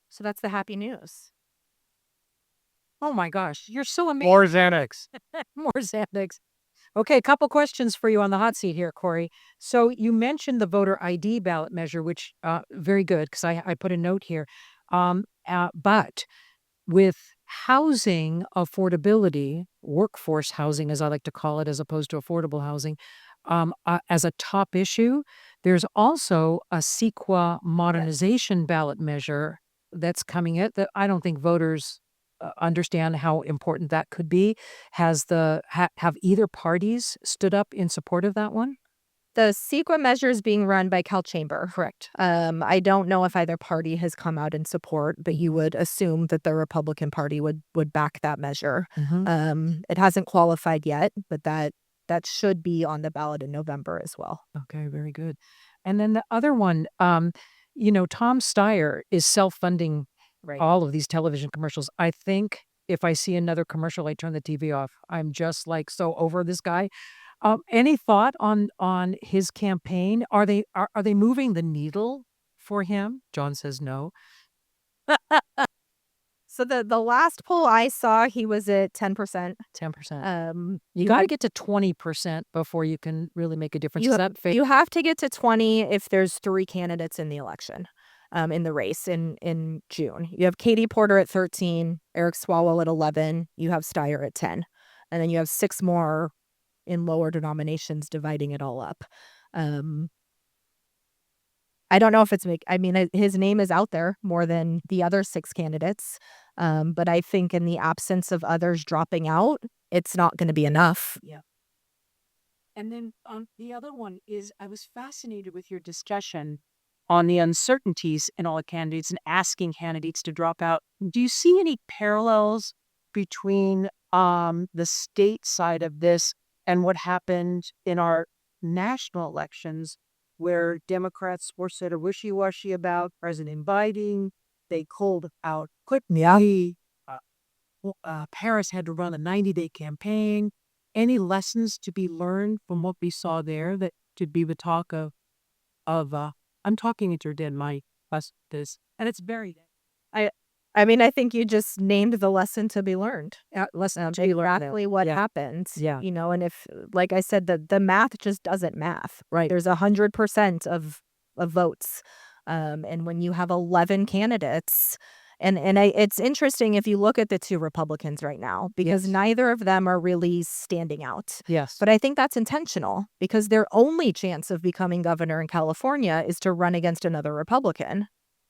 So that's the happy news. Oh my gosh, you're so amazing. More Xanax. More Xanax. Okay, a couple questions for you on the hot seat here, Cori. So you mentioned the voter ID ballot measure, which very good because I put a note here. But with housing affordability, workforce housing, as I like to call it, as opposed to affordable housing, as a top issue, there's also a CEQA modernization ballot measure that's coming in that I don't think voters understand how important that could be. Have either parties stood up in support of that one? The CEQA measure is being run by Cal Chamber. Correct. I don't know if either party has come out in support, but you would assume that the Republican Party would back that measure. It hasn't qualified yet, but that should be on the ballot in November as well. Okay, very good. And then the other one, Tom Steyer is self-funding all of these television commercials. I think if I see another commercial, I turn the TV off. I'm just like so over this guy. Any thought on his campaign? Are they moving the needle for him? John says no. So the last poll I saw, he was at 10%. 10%. You got to get to 20% before you can really make a difference. Is that fair? You have to get to 20 if there's 3 candidates in the election, in the race in June. You have Katie Porter at 13, Eric Swalwell at 11. You have Steyer at 10, and then you have 6 more in lower denominations dividing it all up. I don't know if his name is out there more than the other 6 candidates. But I think in the absence of others dropping out, it's not going to be enough. Yeah. And then the other one is I was fascinated with your discussion on the uncertainties in all the candidates and asking candidates to drop out. Do you see any parallels between the state side of this and what happened in our national elections, where Democrats were sort of wishy-washy about President Biden? They called out quickly. Paris had to run a 90-day campaign. Any lessons to be learned from what we saw there that could be the talk of I'm talking at your dead mic. This, and it's very I mean, I think you just named the lesson to be learned. lesson to be learned. Exactly what Yeah. happens. Yeah. You know, and if, like I said, the math just doesn't math. Right. There's 100% of votes. And when you have 11 candidates, it's interesting if you look at the two Republicans right now, because Yes. neither of them are really standing out. Yes. But I think that's intentional because their only chance of becoming governor in California is to run against another Republican.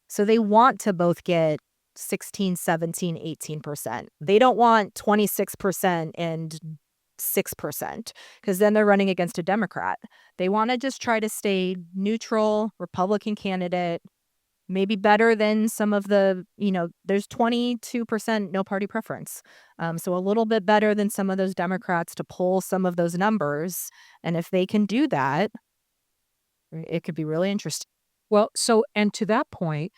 So they want to both get 16, 17, 18%. They don't want 26% and 6% because then they're running against a Democrat. They want to just try to stay neutral, Republican candidate, maybe better than some of the, there's 22% no party preference. So a little bit better than some of those Democrats to pull some of those numbers. And if they can do that, it could be really interesting. Well, so, and to that point,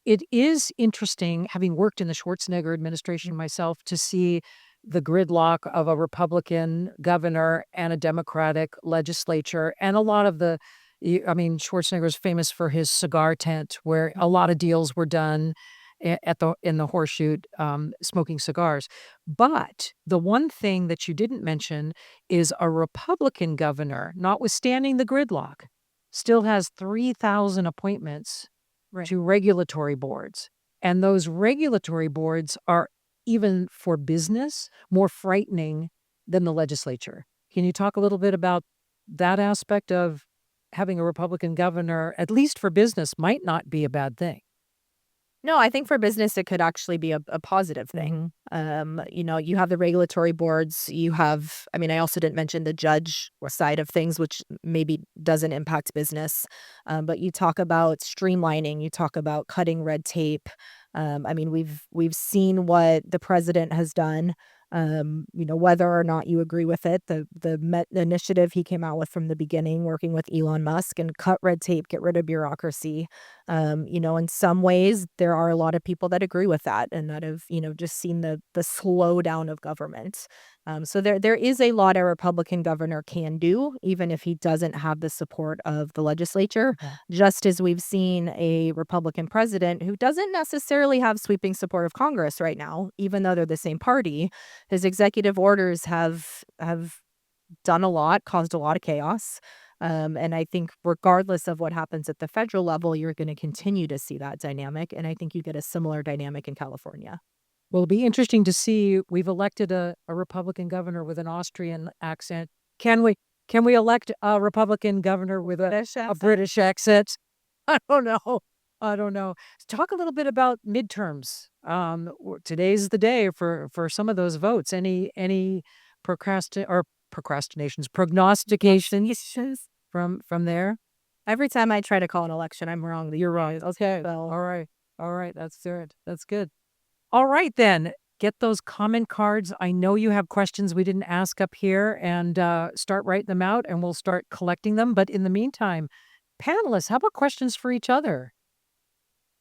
it is interesting, having worked in the Schwarzenegger administration myself, to see the gridlock of a Republican governor and a Democratic legislature. And a lot of Schwarzenegger is famous for his cigar tent, where a lot of deals were done in the horseshoe, smoking cigars. But the one thing that you didn't mention is a Republican governor, notwithstanding the gridlock, still has 3,000 appointments to regulatory boards. And those regulatory boards are, even for business, more frightening than the legislature. Can you talk a little bit about that aspect of having a Republican governor, at least for business, might not be a bad thing? No, I think for business, it could actually be a positive thing. You have the regulatory boards. You have, I also didn't mention the judge side of things, which maybe doesn't impact business. But you talk about streamlining, you talk about cutting red tape. We've seen what the president has done. Whether or not you agree with it, the initiative he came out with from the beginning, working with Elon Musk, and cut red tape, get rid of bureaucracy. In some ways, there are a lot of people that agree with that and that have, just seen the slowdown of government. So there is a lot a Republican governor can do, even if he doesn't have the support of the legislature, just as we've seen a Republican president who doesn't necessarily have sweeping support of Congress right now, even though they're the same party. His executive orders have done a lot, caused a lot of chaos. And I think regardless of what happens at the federal level, you're going to continue to see that dynamic. And I think you get a similar dynamic in California. Well, it'll be interesting to see. We've elected a Republican governor with an Austrian accent. Can we elect a Republican governor with a British accent? I don't know. Talk a little bit about midterms. Today's the day for some of those votes. Any prognostications from there? Every time I try to call an election, I'm wrong. You're right. Okay. So. All right. That's good. That's good. All right, then. Get those comment cards. I know you have questions we didn't ask up here, and start writing them out, and we'll start collecting them. But in the meantime, panelists, how about questions for each other?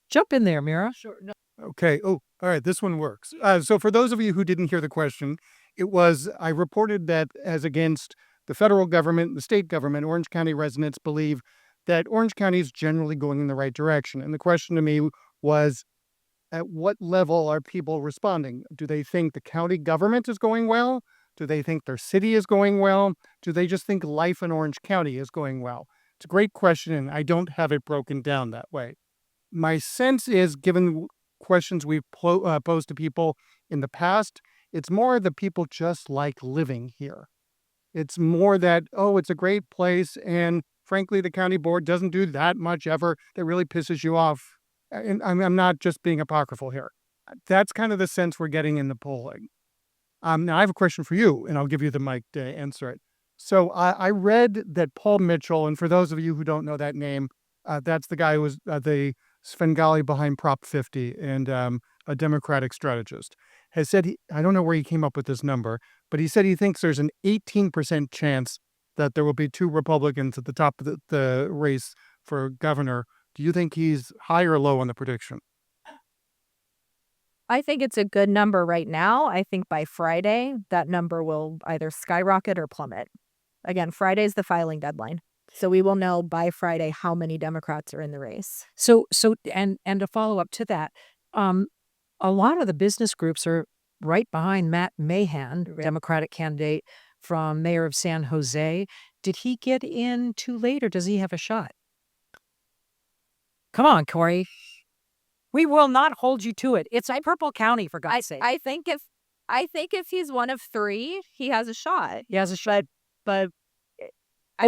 Jump in there, Mira. Sure. No. Okay. Oh, all right. This one works. So for those of you who didn't hear the question, I reported that as against the federal government, the state government, Orange County residents believe that Orange County is generally going in the right direction. And the question to me was, at what level are people responding? Do they think the county government is going well? Do they think their city is going well? Do they just think life in Orange County is going well? It's a great question, and I don't have it broken down that way. My sense is, given questions we've posed to people in the past, it's more that people just like living here. It's more that, it's a great place, and frankly, the county board doesn't do that much ever that really pisses you off. And I'm not just being apocryphal here. That's kind of the sense we're getting in the polling. Now, I have a question for you, and I'll give you the mic to answer it. So I read that Paul Mitchell, and for those of you who don't know that name, that's the guy who was the Svengali behind Prop 50 and a Democratic strategist, has said, I don't know where he came up with this number, but he said he thinks there's an 18% chance that there will be two Republicans at the top of the race for governor. Do you think he's high or low on the prediction? I think it's a good number right now. I think by Friday, that number will either skyrocket or plummet. Again, Friday's the filing deadline. So we will know by Friday how many Democrats are in the race. So and to follow up to that, a lot of the business groups are right behind Matt Mahan, Democratic candidate from mayor of San Jose. Did he get in too late, or does he have a shot? Come on, Cori. We will not hold you to it. It's Purple County, for God's sake. I think if he's one of 3, he has a shot. He has a shot, but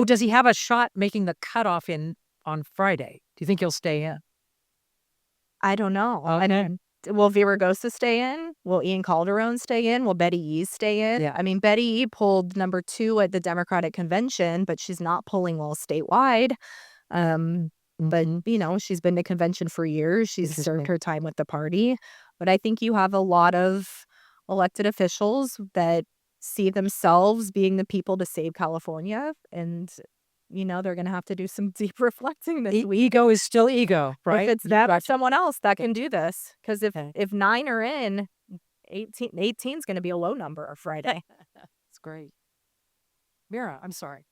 does he have a shot making the cutoff on Friday? Do you think he'll stay in? I don't know. Okay. Will Villaraigosa stay in? Will Ian Calderon stay in? Will Betty Yee stay in? Yeah. I mean, Betty Yee pulled number 2 at the Democratic convention, but she's not polling well statewide. But, she's been to convention for years. She's served her time with the party. But I think you have a lot of elected officials that see themselves being the people to save California. And, they're going to have to do some deep reflecting this week. Ego is still ego, right? If it's them or someone else that can do this. Because if 9 are in, 18 is going to be a low number on Friday. That's great. Mira, I'm sorry.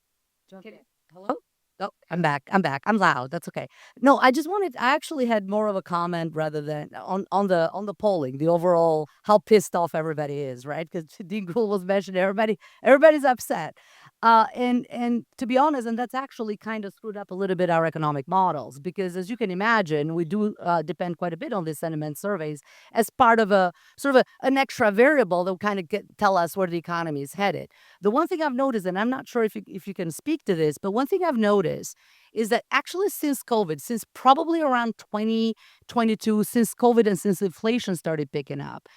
Hello? Oh, I'm back. I'm loud. That's okay. No, I actually had more of a comment rather than on the polling, the overall how pissed off everybody is, right? Because Dean Gould was mentioned, everybody's upset. And to be honest, and that's actually kind of screwed up a little bit our economic models, because as you can imagine, we do depend quite a bit on these sentiment surveys as part of a sort of an extra variable that will kind of tell us where the economy is headed. The one thing I've noticed, and I'm not sure if you can speak to this, but one thing I've noticed is that actually since COVID, since probably around 2022, since COVID and since inflation started picking up,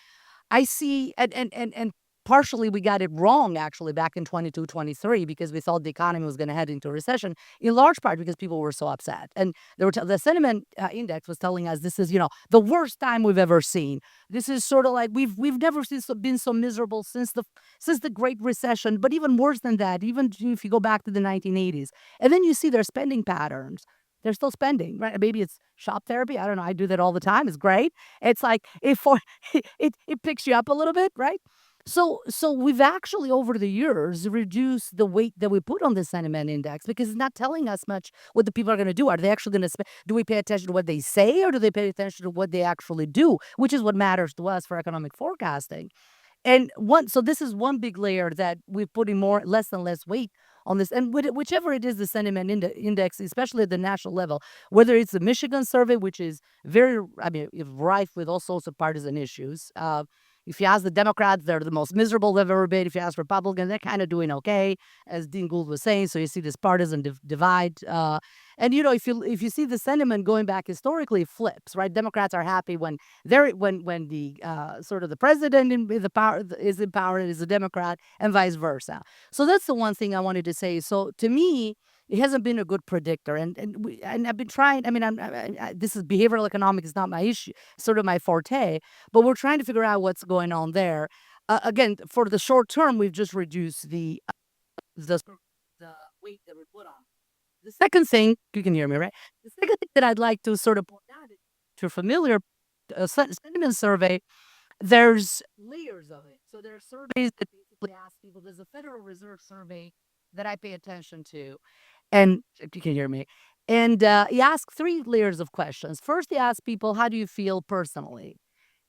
I see, and partially we got it wrong actually back in 22, 23, because we thought the economy was going to head into a recession, in large part because people were so upset. And the sentiment index was telling us this is, the worst time we've ever seen. This is sort of like we've never been so miserable since the Great Recession, but even worse than that, even if you go back to the 1980s. And then you see their spending patterns. They're still spending, right? Maybe it's shop therapy. I don't know. I do that all the time. It's great. It's like it picks you up a little bit, right? So we've actually over the years reduced the weight that we put on the sentiment index, because it's not telling us much what the people are going to do. Are they actually going to spend? Do we pay attention to what they say, or do they pay attention to what they actually do, which is what matters to us for economic forecasting? And so this is one big layer that we're putting less and less weight on this. And whichever it is, the sentiment index, especially at the national level, whether it's the Michigan survey, which is rife with all sorts of partisan issues. If you ask the Democrats, they're the most miserable they've ever been. If you ask Republicans, they're kind of doing okay, as Dean Gould was saying. So you see this partisan divide. And if you see the sentiment going back historically, it flips, right? Democrats are happy when the sort of the president is in power and is a Democrat, and vice versa. So that's the one thing I wanted to say. So to me, it hasn't been a good predictor, and I've been trying. I mean, this is behavioral economics is not my issue, sort of my forte, but we're trying to figure out what's going on there. Again, for the short term, we've just reduced the weight that we put on. The second thing, you can hear me, right? The second thing that I'd like to sort of point out, if you're familiar, sentiment survey, there's layers of it. So there are surveys that basically ask people. There's a Federal Reserve survey that I pay attention to. And you can hear me. And he asks 3 layers of questions. First, he asks people, how do you feel personally?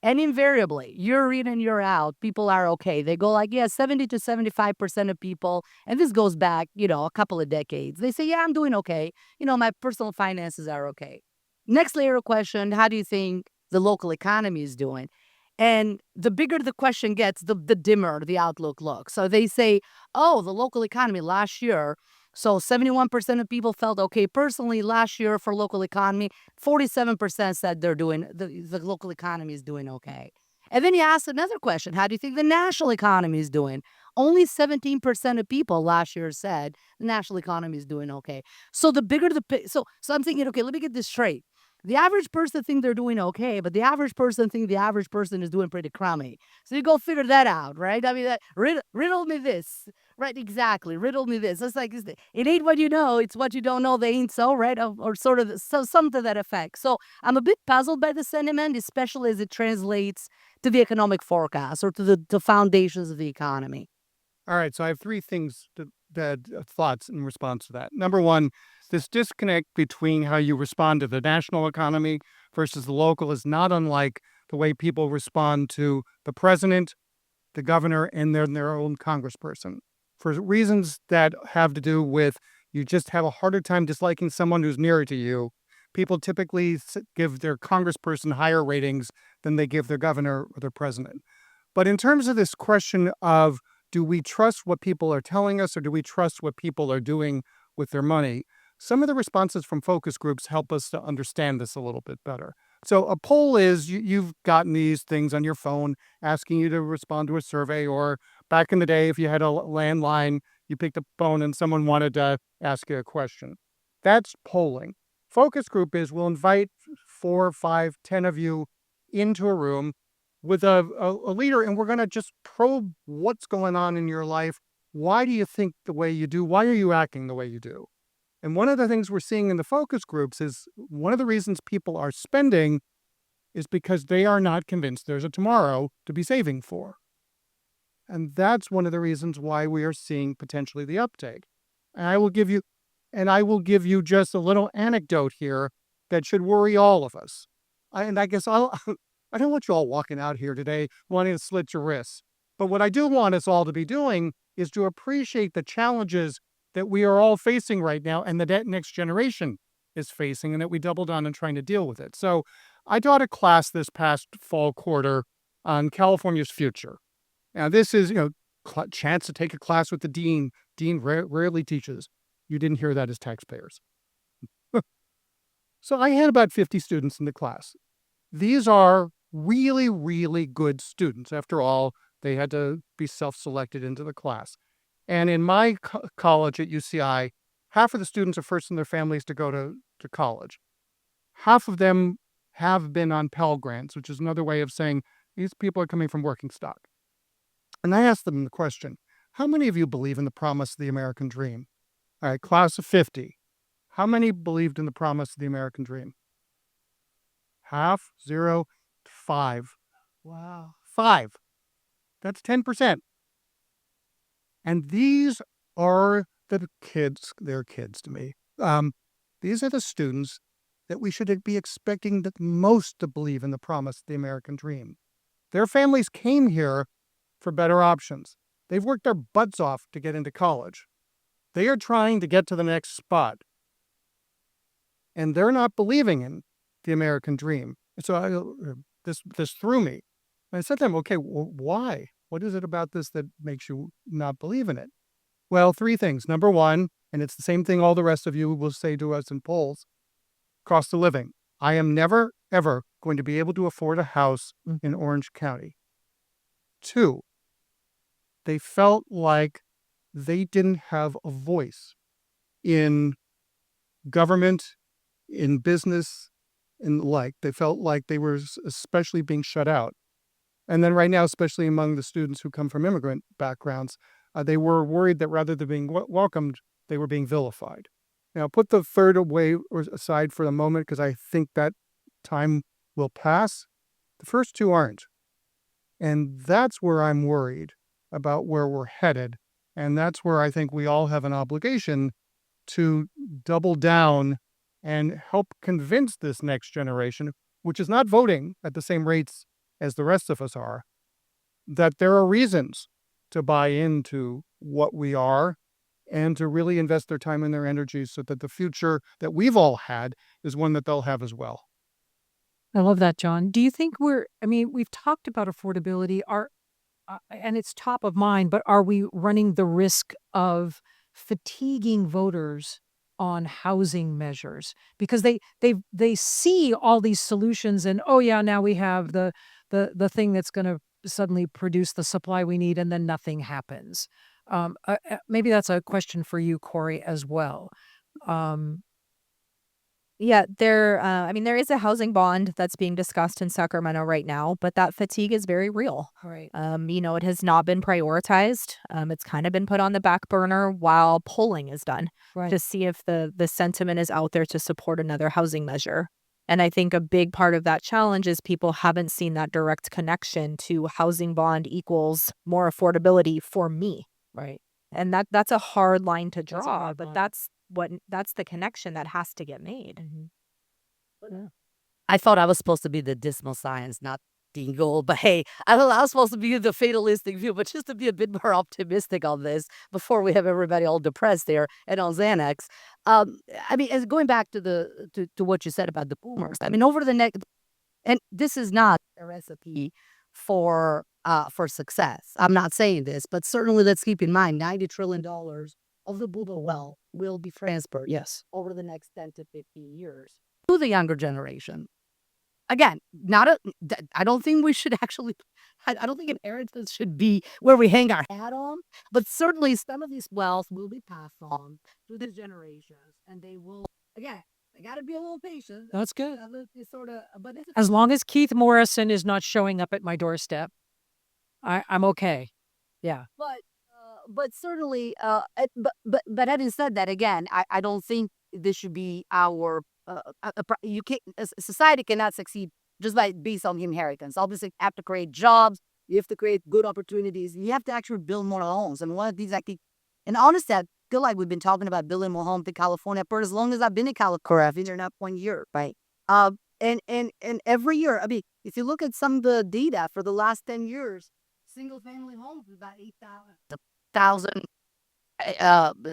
And invariably, year in and year out, people are okay. They go like, 70 to 75% of people, and this goes back, a couple of decades. They say, I'm doing okay. My personal finances are okay. Next layer of question, how do you think the local economy is doing? And the bigger the question gets, the dimmer the outlook looks. So they say, the local economy last year, so 71% of people felt okay personally last year for local economy. 47% said they're doing, the local economy is doing okay. And then you ask another question, how do you think the national economy is doing? Only 17% of people last year said the national economy is doing okay. So the bigger so I'm thinking, okay, let me get this straight. The average person think they're doing okay, but the average person think the average person is doing pretty crummy. So you go figure that out, right? I mean, riddle me this, right? Exactly, riddle me this. It's like, it ain't what you know, it's what you don't know. They ain't so, right? Or sort of something to that effect. So I'm a bit puzzled by the sentiment, especially as it translates to the economic forecast or to the foundations of the economy. All right, so I have 3 things thoughts in response to that. Number one, this disconnect between how you respond to the national economy versus the local is not unlike the way people respond to the president, the governor, and their own congressperson. For reasons that have to do with you just have a harder time disliking someone who's nearer to you, people typically give their congressperson higher ratings than they give their governor or their president. But in terms of this question of do we trust what people are telling us or do we trust what people are doing with their money, some of the responses from focus groups help us to understand this a little bit better. So a poll is you've gotten these things on your phone asking you to respond to a survey, or back in the day, if you had a landline, you picked up the phone and someone wanted to ask you a question. That's polling. Focus group is we'll invite 4, 5, 10 of you into a room with a leader, and we're going to just probe what's going on in your life. Why do you think the way you do? Why are you acting the way you do? And one of the things we're seeing in the focus groups is one of the reasons people are spending is because they are not convinced there's a tomorrow to be saving for. And that's one of the reasons why we are seeing potentially the uptake. And I will give you just a little anecdote here that should worry all of us. I don't want you all walking out here today wanting to slit your wrists. But what I do want us all to be doing is to appreciate the challenges that we are all facing right now and the next generation is facing, and that we doubled on in trying to deal with it. So I taught a class this past fall quarter on California's future. Now this is, chance to take a class with the dean. Dean rarely teaches. You didn't hear that as taxpayers. So I had about 50 students in the class. These are really, really good students. After all, they had to be self-selected into the class. And in my college at UCI, half of the students are first in their families to go to college. Half of them have been on Pell Grants, which is another way of saying these people are coming from working stock. And I asked them the question, how many of you believe in the promise of the American dream? All right, class of 50. How many believed in the promise of the American dream? Half, 0, 5. Wow. 5. That's 10%. And these are the kids, they're kids to me. These are the students that we should be expecting the most to believe in the promise of the American dream. Their families came here for better options. They've worked their butts off to get into college. They are trying to get to the next spot. And they're not believing in the American dream. So this threw me. I said to them, okay, well, why? What is it about this that makes you not believe in it? Well, 3 things. Number one, and it's the same thing all the rest of you will say to us in polls, cost of living. I am never, ever going to be able to afford a house in Orange County. 2, they felt like they didn't have a voice in government, in business, and the like. They felt like they were especially being shut out. And then right now, especially among the students who come from immigrant backgrounds, they were worried that rather than being welcomed, they were being vilified. Now, put the third away or aside for the moment, because I think that time will pass. The first 2 aren't. And that's where I'm worried about where we're headed. And that's where I think we all have an obligation to double down and help convince this next generation, which is not voting at the same rates as the rest of us are, that there are reasons to buy into what we are and to really invest their time and their energies so that the future that we've all had is one that they'll have as well. I love that, John. Do you think we've talked about affordability, and it's top of mind, but are we running the risk of fatiguing voters on housing measures? Because they see all these solutions and, oh yeah, now we have the thing that's going to suddenly produce the supply we need, and then nothing happens. Maybe that's a question for you, Cori, as well. Yeah, there is a housing bond that's being discussed in Sacramento right now, but that fatigue is very real. Right. It has not been prioritized. It's kind of been put on the back burner while polling is done to see if the sentiment is out there to support another housing measure. And I think a big part of that challenge is people haven't seen that direct connection to housing bond equals more affordability for me. Right. And that's a hard line to That's a draw, hard but line. that's the connection that has to get made. I thought I was supposed to be the dismal science, not Dean Gould, but hey, I thought I was supposed to be the fatalistic view, but just to be a bit more optimistic on this before we have everybody all depressed there and on Xanax. I mean, as going back to to what you said about the boomers, I mean, over the next, and this is not a recipe for success. I'm not saying this, but certainly let's keep in mind $90 trillion of the boomer wealth will be transferred, yes, over the next 10 to 15 years to the younger generation. Again, I don't think we should actually, I don't think inheritance should be where we hang our hat on, but certainly some of this wealth will be passed on to these generations, and they will, again, they got to be a little patient. That's good. Sort of, but it's As long as Keith Morrison is not showing up at my doorstep, I'm okay. Yeah. but certainly, but having said that, again, I don't think this should be our. You can't. Society cannot succeed just by based on inheritance. Obviously, you have to create jobs. You have to create good opportunities. You have to actually build more homes. And one of these, actually, and honestly, I feel like we've been talking about building more homes in California for as long as I've been in California. I've been there 1 year, right? And every year, I mean, if you look at some of the data for the last 10 years, single family homes is about 8,000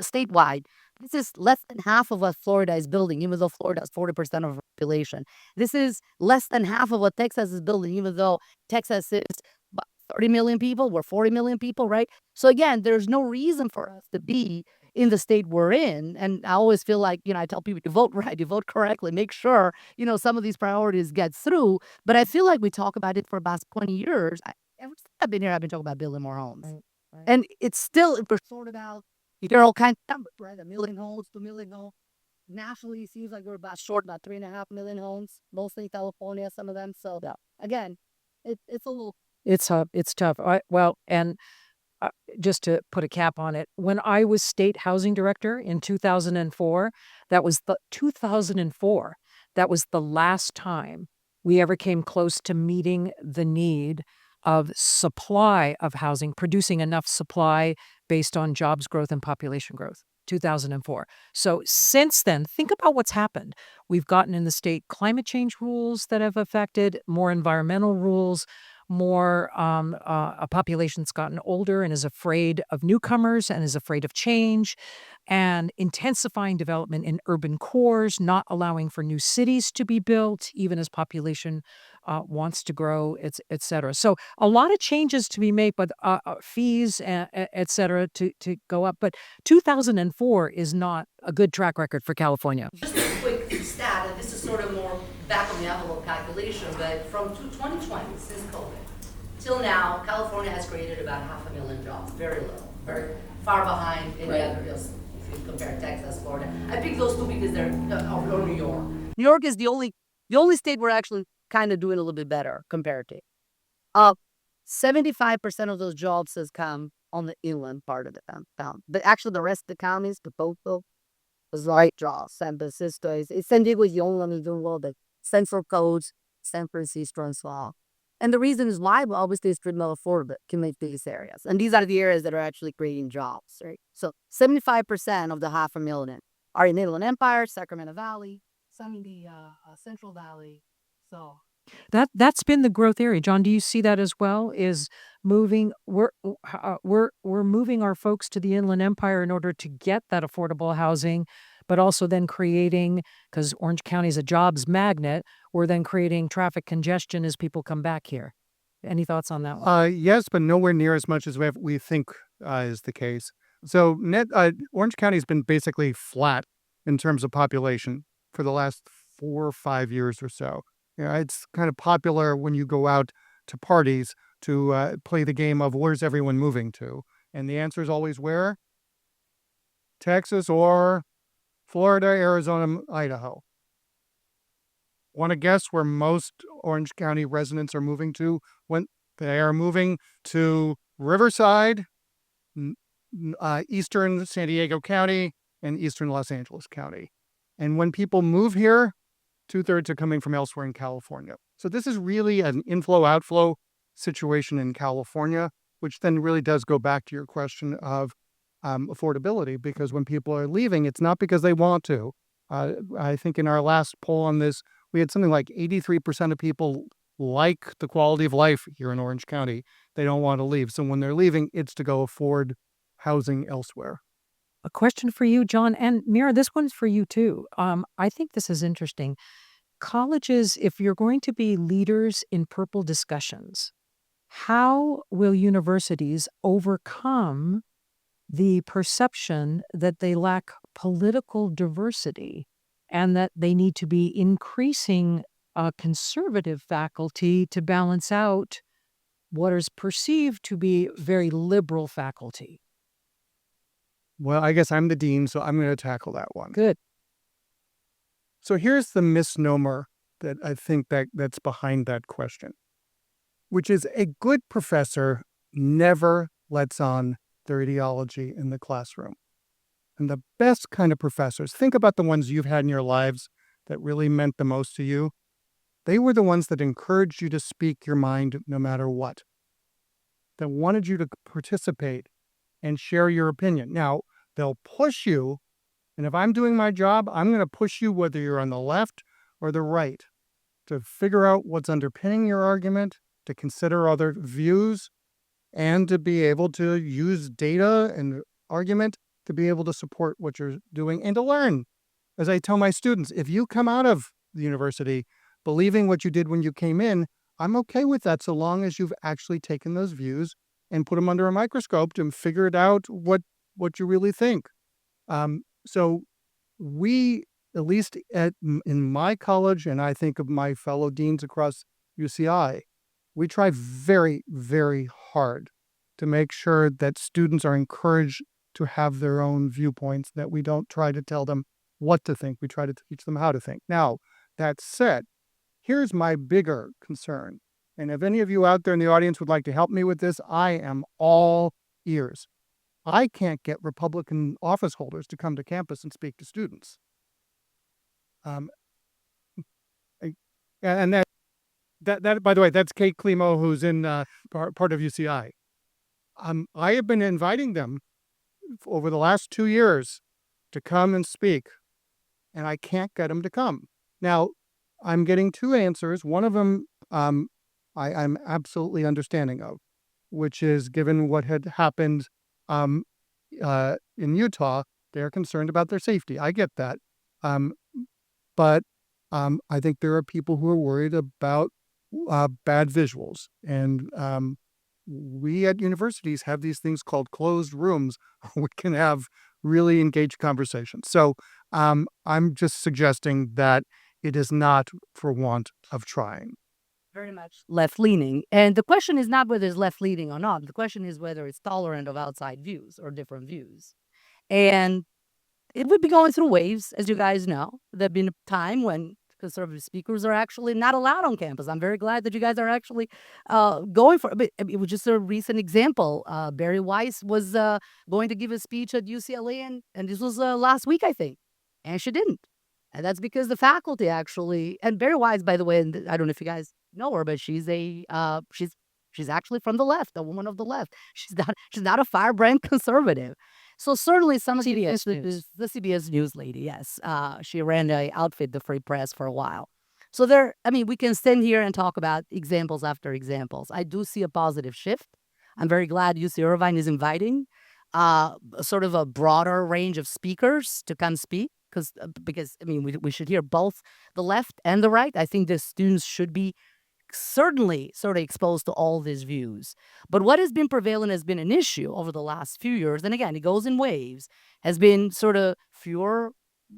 statewide. This is less than half of what Florida is building, even though Florida has 40% of the population. This is less than half of what Texas is building, even though Texas is about 30 million people. We're 40 million people, right? So again, there's no reason for us to be in the state we're in. And I always feel like, I tell people to vote right, to vote correctly, make sure, some of these priorities get through. But I feel like we talk about it for about 20 years. Ever since I've been here, I've been talking about building more homes. Right. And it's still, we're sorted out. There are all kinds of numbers, right? 1 million homes, 2 million homes. Nationally, it seems like we're short about 3.5 million homes, mostly in California, some of them. So, again, it's a little. It's tough. And just to put a cap on it, when I was state housing director in 2004, that was the last time we ever came close to meeting the need of supply of housing, producing enough supply based on jobs growth and population growth. 2004. So since then, think about what's happened. We've gotten in the state climate change rules that have affected more environmental rules, more a population's gotten older and is afraid of newcomers and is afraid of change, and intensifying development in urban cores, not allowing for new cities to be built, even as population wants to grow, et cetera. So a lot of changes to be made, but fees, et cetera, to go up. But 2004 is not a good track record for California. Just a quick stat, and this is sort of more back of the envelope calculation, but from 2020, since COVID, till now, California has created about 500,000 jobs. Very little, very far behind any other hills. If you compare Texas, Florida, I pick those two because they're or New York. New York is the only state we're actually kind of doing a little bit better compared to. 75% of those jobs has come on the inland part of the town. But actually, the rest of the counties, the Poco, was light jobs. San Francisco San Diego is the only one who's doing well. The Central Coast, San Francisco, and so on. And the reason is why, well, obviously, it's more affordable to make these areas. And these are the areas that are actually creating jobs, right? So 75% of the 500,000 are in Inland Empire, Sacramento Valley, some in the Central Valley. So That's been the growth area. John, do you see that as well? Is moving we're moving our folks to the Inland Empire in order to get that affordable housing, but also then creating, because Orange County is a jobs magnet, we're then creating traffic congestion as people come back here. Any thoughts on that one? Yes, but nowhere near as much as we think is the case. So Orange County has been basically flat in terms of population for the last 4 or 5 years or so. It's kind of popular when you go out to parties to play the game of where's everyone moving to? And the answer is always where? Texas or Florida, Arizona, Idaho. Want to guess where most Orange County residents are moving to? When they are moving to Riverside, eastern San Diego County, and eastern Los Angeles County. And when people move here, 2/3 are coming from elsewhere in California. So this is really an inflow-outflow situation in California, which then really does go back to your question of affordability, because when people are leaving, it's not because they want to. I think in our last poll on this, we had something like 83% of people like the quality of life here in Orange County. They don't want to leave. So when they're leaving, it's to go afford housing elsewhere. A question for you, John, and Mira, this one's for you too. I think this is interesting. Colleges, if you're going to be leaders in purple discussions, how will universities overcome the perception that they lack political diversity and that they need to be increasing conservative faculty to balance out what is perceived to be very liberal faculty? Well, I guess I'm the dean, so I'm going to tackle that one. Good. So here's the misnomer that I think that's behind that question, which is a good professor never lets on their ideology in the classroom. And the best kind of professors, think about the ones you've had in your lives that really meant the most to you. They were the ones that encouraged you to speak your mind no matter what, that wanted you to participate and share your opinion. Now, they'll push you, and if I'm doing my job, I'm going to push you whether you're on the left or the right, to figure out what's underpinning your argument, to consider other views, and to be able to use data and argument to be able to support what you're doing and to learn. As I tell my students, if you come out of the university believing what you did when you came in, I'm okay with that, so long as you've actually taken those views and put them under a microscope and figured out what you really think. So we, at least in my college, and I think of my fellow deans across UCI, we try very, very hard to make sure that students are encouraged to have their own viewpoints, that we don't try to tell them what to think. We try to teach them how to think. Now, that said, here's my bigger concern. And if any of you out there in the audience would like to help me with this, I am all ears. I can't get Republican office holders to come to campus and speak to students. And that, by the way, that's Kate Klimo, who's in part of UCI. I have been inviting them over the last 2 years to come and speak, and I can't get them to come. Now, I'm getting two answers. One of them I'm absolutely understanding of, which is, given what had happened in Utah, they're concerned about their safety. I get that. But I think there are people who are worried about bad visuals. And we at universities have these things called closed rooms where we can have really engaged conversations. So I'm just suggesting that it is not for want of trying. Very much left-leaning. And the question is not whether it's left-leaning or not. The question is whether it's tolerant of outside views or different views. And it would be going through waves, as you guys know. There have been a time when conservative speakers are actually not allowed on campus. I'm very glad that you guys are actually going for it. But it was just a recent example. Barry Weiss was going to give a speech at UCLA, and this was last week, I think. And she didn't. And that's because the faculty actually, and Barry Weiss, by the way, and I don't know if you guys know her, but she's actually from the left, a woman of the left. She's not a firebrand conservative. So certainly some of the CBS News lady, yes. She ran the outfit, the Free Press, for a while. So we can stand here and talk about examples after examples. I do see a positive shift. I'm very glad UC Irvine is inviting sort of a broader range of speakers to come speak. Because we should hear both the left and the right. I think the students should be certainly sort of exposed to all these views. But what has been prevalent has been an issue over the last few years. And again, it goes in waves, has been sort of fewer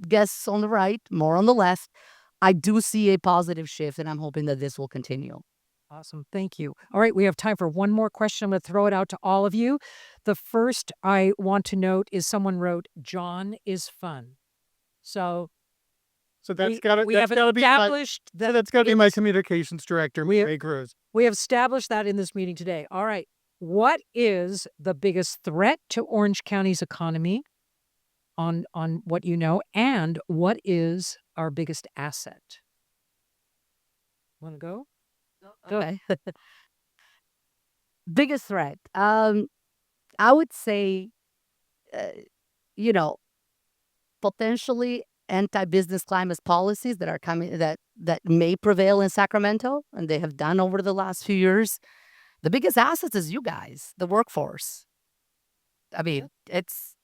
guests on the right, more on the left. I do see a positive shift, and I'm hoping that this will continue. Awesome. Thank you. All right. We have time for one more question. I'm going to throw it out to all of you. The first I want to note is someone wrote, "John is fun." So that's got to we have established that's got to be my communications director, Ray Cruz. We have established that in this meeting today. All right. What is the biggest threat to Orange County's economy on what you know, and what is our biggest asset? Want to go? Okay. Biggest threat. I would say you know, potentially anti-business climate policies that are coming that may prevail in Sacramento, and they have done over the last few years. The biggest asset is you guys, the workforce. I mean, it's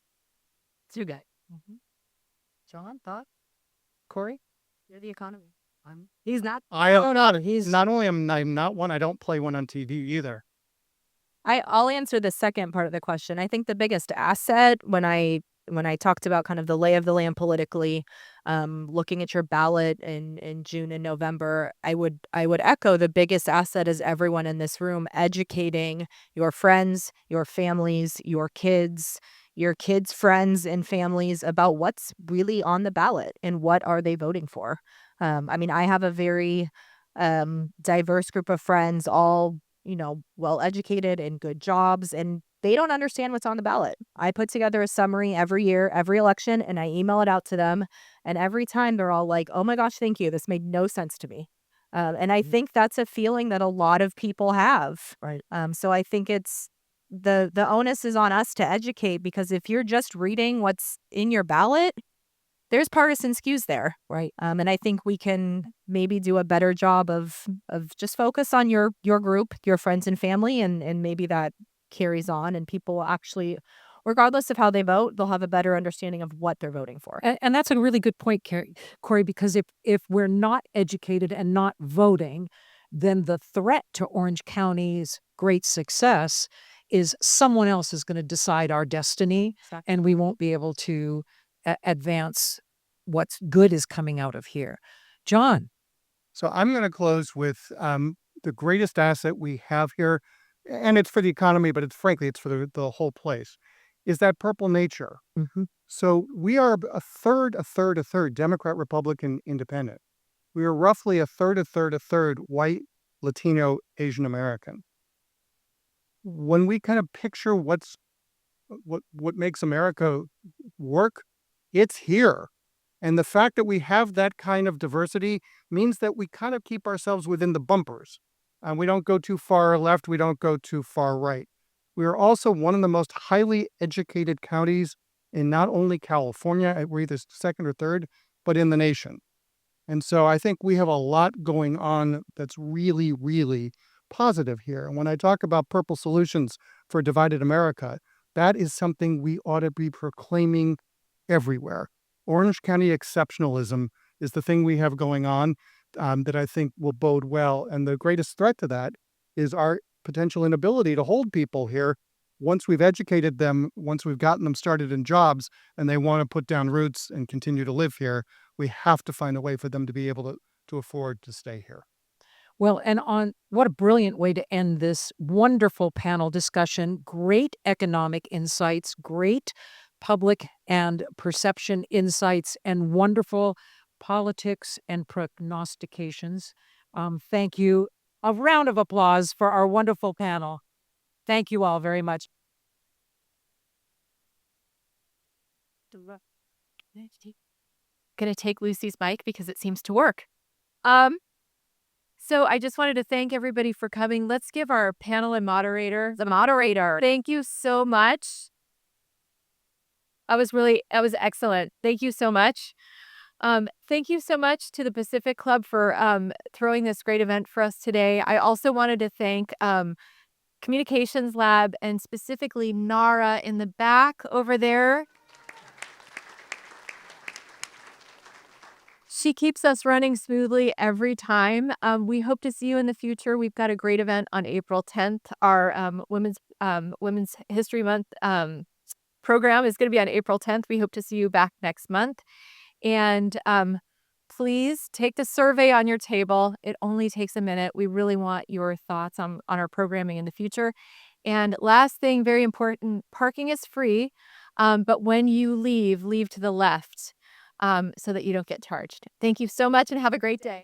you guys. John, thought? Cori? You're the economy. He's not. He's Not only am I not one, I don't play one on TV either. I'll answer the second part of the question. I think the biggest asset when I talked about kind of the lay of the land politically, looking at your ballot in June and November, I would echo the biggest asset is everyone in this room educating your friends, your families, your kids' friends and families about what's really on the ballot and what are they voting for. I mean, I have a very diverse group of friends, all well educated and good jobs, and they don't understand what's on the ballot. I put together a summary every year, every election, and I email it out to them. And every time they're all like, "Oh my gosh, thank you. This made no sense to me." And I think that's a feeling that a lot of people have. Right. So I think it's the onus is on us to educate, because if you're just reading what's in your ballot, there's partisan skews there. Right. And I think we can maybe do a better job of just focus on your group, your friends and family, and maybe that carries on, and people will actually, regardless of how they vote, they'll have a better understanding of what they're voting for. and that's a really good point, Cori, because if we're not educated and not voting, then the threat to Orange County's great success is someone else is going to decide our destiny, Exactly. and we won't be able to advance what's good is coming out of here. John. So I'm going to close with the greatest asset we have here, and it's for the economy, but it's for the whole place, is that purple nature. So we are a third, Democrat, Republican, Independent. We are roughly a third, white, Latino, Asian American. When we kind of picture what makes America work, it's here. And the fact that we have that kind of diversity means that we kind of keep ourselves within the bumpers. We don't go too far left. We don't go too far right. We are also one of the most highly educated counties in not only California, we're either second or third, but in the nation. And so I think we have a lot going on that's really, really positive here. And when I talk about purple solutions for a divided America, that is something we ought to be proclaiming everywhere. Orange County exceptionalism is the thing we have going on that I think will bode well. And the greatest threat to that is our potential inability to hold people here once we've educated them, once we've gotten them started in jobs, and they want to put down roots and continue to live here. We have to find a way for them to be able to afford to stay here. Well, and on what a brilliant way to end this wonderful panel discussion. Great economic insights, great public and perception insights, and wonderful politics and prognostications. Thank you. A round of applause for our wonderful panel. Thank you all very much. Gonna take Lucy's mic because it seems to work. So I just wanted to thank everybody for coming. Let's give our panel and moderator the moderator. Thank you so much. That was excellent. Thank you so much. Thank you so much to the Pacific Club for throwing this great event for us today. I also wanted to thank Communications Lab, and specifically Nara in the back over there. She keeps us running smoothly every time. We hope to see you in the future. We've got a great event on April 10th. Our Women's History Month program is going to be on April 10th. We hope to see you back next month. And please take the survey on your table. It only takes a minute. We really want your thoughts on our programming in the future. And last thing, very important, parking is free, but when you leave to the left so that you don't get charged. Thank you so much and have a great day.